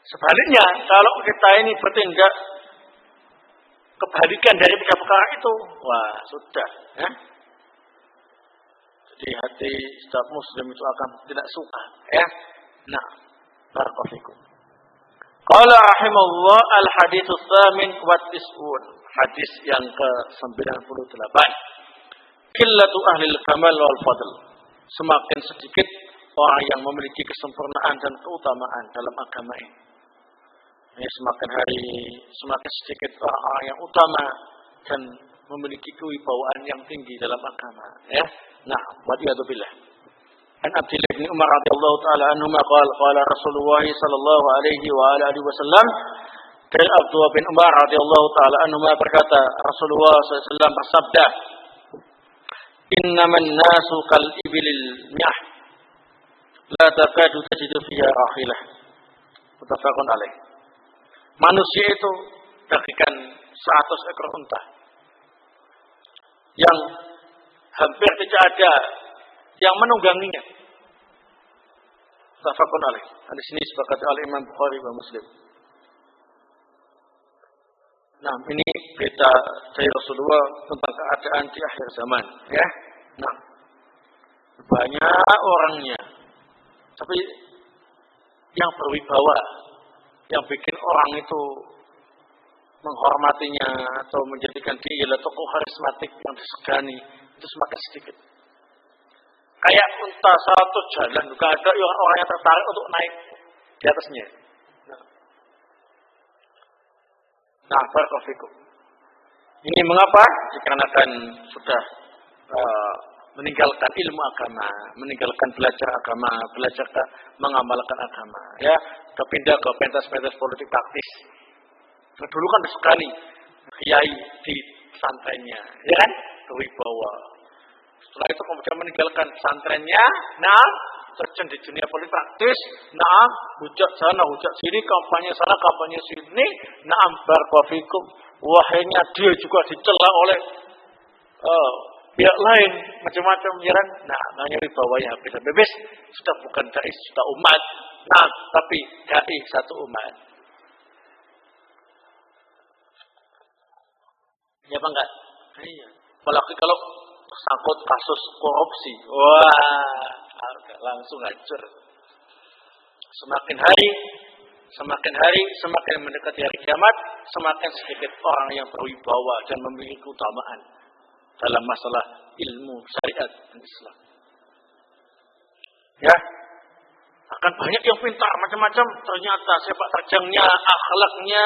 Sebaliknya, kalau kita ini bertindak kebalikan dari 3 perkara itu, wah sudah, ya. Jadi hati setiap muslim itu akan tidak suka, ya. Nah, barakallahu fikum. Qala rahimahullah al-hadits ats-tsamin wa tis'un. Hadis yang ke-98. Qillatu ahlil kamal wal fadl. Semakin sedikit orang yang memiliki kesempurnaan dan keutamaan dalam agama ini. Ini semakin hari semakin sedikit orang yang utama dan memiliki kewibawaan yang tinggi dalam agama, ya. Nah, wadiyadzubillah. An Abdullah bin Umar radhiyallahu taala anhu qala Rasulullah sallallahu alaihi wa alihi wasallam, dari Abdullah bin Umar radhiyallahu taala anhu berkata, Rasulullah SAW bersabda, "Innaman nasu kal ibilil mi'ah, la takadu tajidu fiha rakhilah." Muttafaqun alaih. Manusia itu bagaikan 100 ekor unta yang hampir tidak ada yang menungganginya. Muttafaqun alaih. Hadis ini disepakati oleh Imam Bukhari dan Muslim. Nah, ini berita dari Rasulullah tentang keadaan di akhir zaman, ya. Nah, banyak orangnya, tapi yang berwibawa, yang bikin orang itu menghormatinya atau menjadikan dia tokoh karismatik yang disegani itu semakin sedikit. Kayak entah satu jalan juga ada orang yang tertarik untuk naik di atasnya. Nah, barakallahu fikum. Ini mengapa? Dikarenakan sudah meninggalkan ilmu agama, meninggalkan belajar agama, belajar mengamalkan agama, ya, berpindah ke pentas-pentas politik praktis. Nah, dulu kan sekali kiai di pesantrennya, ya kan, berwibawa. Setelah itu kemudian meninggalkan pesantrennya, nah, terjun di dunia politik praktis, nah, hujat sana, hujat sini, kampanye sana, kampanye sini, nah, barakallahu fikum. Wahainya dia juga dicela oleh pihak lain, macam-macam, ya kan? Nah, hanya wibawanya habis-habis, sudah bukan dai, sudah umat. Nah, tapi dai satu umat. Ya apa enggak? Iya. Apalagi kalau tersangkut kasus korupsi, wah, langsung hancur. Semakin hari, semakin mendekati hari kiamat, semakin sedikit orang yang berwibawa dan memiliki keutamaan dalam masalah ilmu syariat dan Islam. Ya, akan banyak yang pintar macam-macam, ternyata sepak terjangnya, akhlaknya,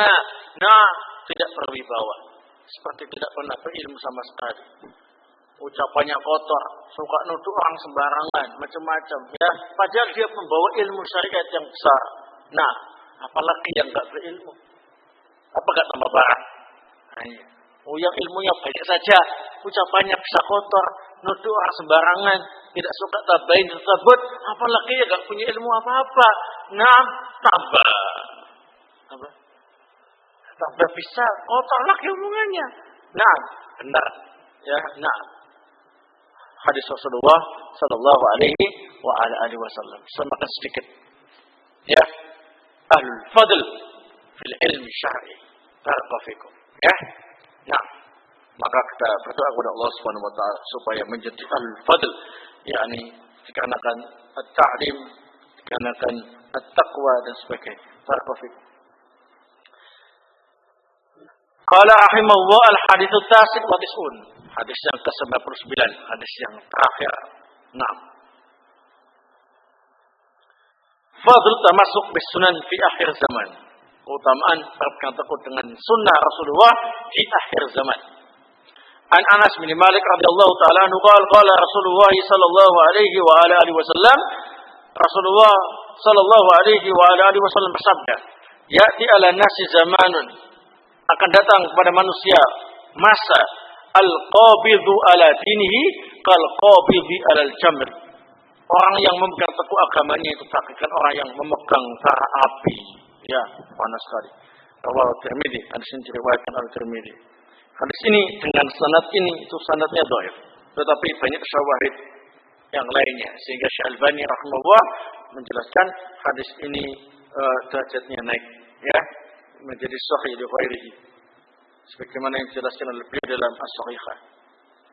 nah, tidak berwibawa, seperti tidak pernah berilmu sama sekali. Ucapannya kotor, suka nuduh orang sembarangan, macam-macam, ya. Padahal dia membawa ilmu syariat yang besar. Nah, apalagi yang enggak berilmu. Apa enggak tambah parah? Nah, iya. Oh, yang ilmunya banyak saja, ucapannya bisa kotor, nuduh orang sembarangan, tidak suka tabain tersebut, apalagi yang enggak punya ilmu apa-apa. Nah, tambah bisa kotor lagi omongannya. Nah, benar. Ya, nah. Hadis Rasulullah sallallahu alaihi wa ala alihi wasallam. Semakin sedikit, ya, ahlul fadl fil ilmi syar'i. Barakallahu fikum. Ya. Nah, maka kita berdoa kepada Allah Subhanahu wa taala supaya menjadi ahlul fadl, yakni dikarenakan at-ta'lim, dikarenakan at-taqwa dan sebagainya. Barakallahu fikum. Qala rahimahullah al-hadits at-tasi' wa tis'un. Hadis yang ke-99, hadis yang terakhir. Nah. Fadl tamasuk bis sunan fi akhir zaman. Keutamaan berpegang teguh dengan sunnah Rasulullah di akhir zaman. An Anas bin Malik radhiyallahu taala anhu qala Rasulullah sallallahu alaihi wa ala alihi wasallam, Rasulullah sallallahu alaihi wa ala alihi wasallam bersabda, "Ya'ti 'ala nasi zamanun." Akan datang kepada manusia masa al-qabidu ala dinihi kal-qabidi ala al-jamr. Orang yang memegang teguh agamanya itu bagaikan orang yang memegang bara api. Ya, panas sekali. Rawahu Tirmidzi, hadis ini diriwayatkan oleh Tirmidzi. Hadis ini dengan sanad ini itu sanadnya dhaif, tetapi banyak syawahid yang lainnya sehingga Syekh Albani rahimahullah menjelaskan hadis ini derajatnya naik, ya, menjadi sahih li ghairihi. Sebagaimana yang dijelaskan oleh beliau dalam As-Sahihah.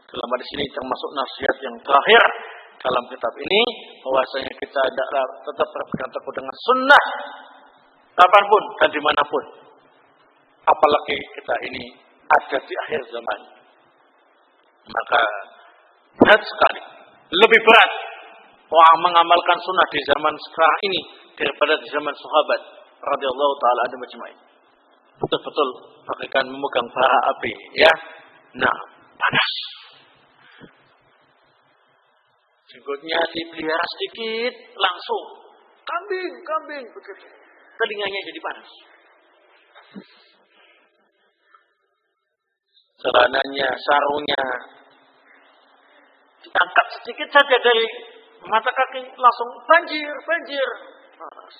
Dalam hadis ini termasuk nasihat yang terakhir dalam kitab ini, bahwasanya kita tetap berpegang teguh dengan sunnah kapanpun dan dimanapun. Apalagi kita ini ada di akhir zaman. Maka berat sekali, lebih berat orang mengamalkan sunnah di zaman sekarang ini daripada di zaman sahabat radhiyallahu taala anhum ajma'in. Betul-betul bagaikan memegang bara api, ya. Nah, panas. Jenggotnya dipelihara sedikit, langsung kambing begitu. Telinganya jadi panas. Celananya, sarungnya diangkat sedikit saja dari mata kaki, langsung banjir. Panas.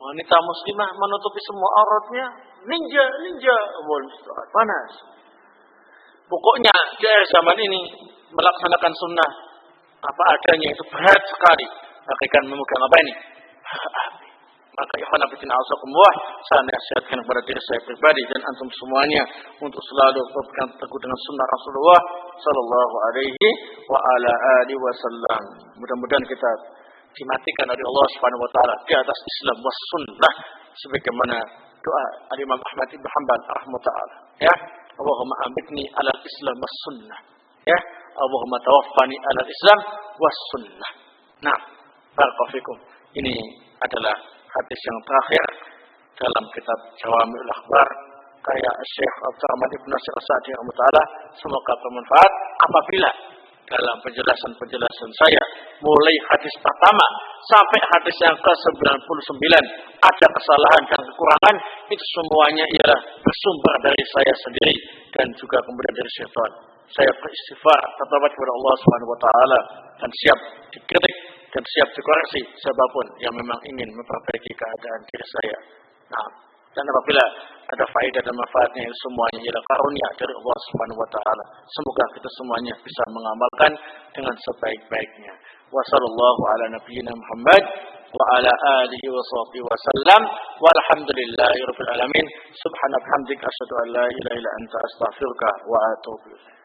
Wanita muslimah menutupi semua auratnya, ninja, panas. Pokoknya di akhir zaman ini melaksanakan sunnah apa adanya itu berat sekali. Bagaikan memegang apa ini? Api. Maka ikhwan fillah azakumullah, saya nasihatkan kepada diri saya pribadi dan antum semuanya untuk selalu berpegang teguh dengan sunnah Rasulullah sallallahu alaihi wa ala alihi wasallam. Mudah-mudahan kita dimatikan oleh Allah Subhanahu wa taala di atas Islam was sunnah sebagaimana doa Imam Ahmad bin Hanbal rahimahullah. Ya, Allahumma amitni 'alal Islam was sunnah. Ya, Allahumma tawaffani 'alal Islam was sunnah. Nah, barakallahu fikum. Ini adalah hadis yang terakhir dalam kitab Jawami'ul Akhbar karya Syekh Abdul Rahman Ibn Nasir As-Sa'di rahimahullah. Semoga bermanfaat apabila dalam penjelasan saya mulai hadis pertama sampai hadis yang ke-99 ada kesalahan dan kekurangan, itu semuanya ialah bersumber dari saya sendiri dan juga kemudian dari syaitan. Saya beristighfar bertobat kepada Allah Subhanahu wa taala dan siap dikritik dan siap dikoreksi siapapun yang memang ingin memperbaiki keadaan diri saya. Nah, dan apabila ada faedah dan manfaatnya, itu semuanya ialah karunia dari Allah Subhanahu wa taala. Semoga kita semuanya bisa mengamalkan dengan sebaik-baiknya. Wassallallahu ala nabiyyina Muhammad wa ala alihi wa sahbihi wasallam. Walhamdulillahirabbil alamin. Subhanaka hamdika asyhadu an la ilaha illa anta astaghfiruka wa atubu ilaik.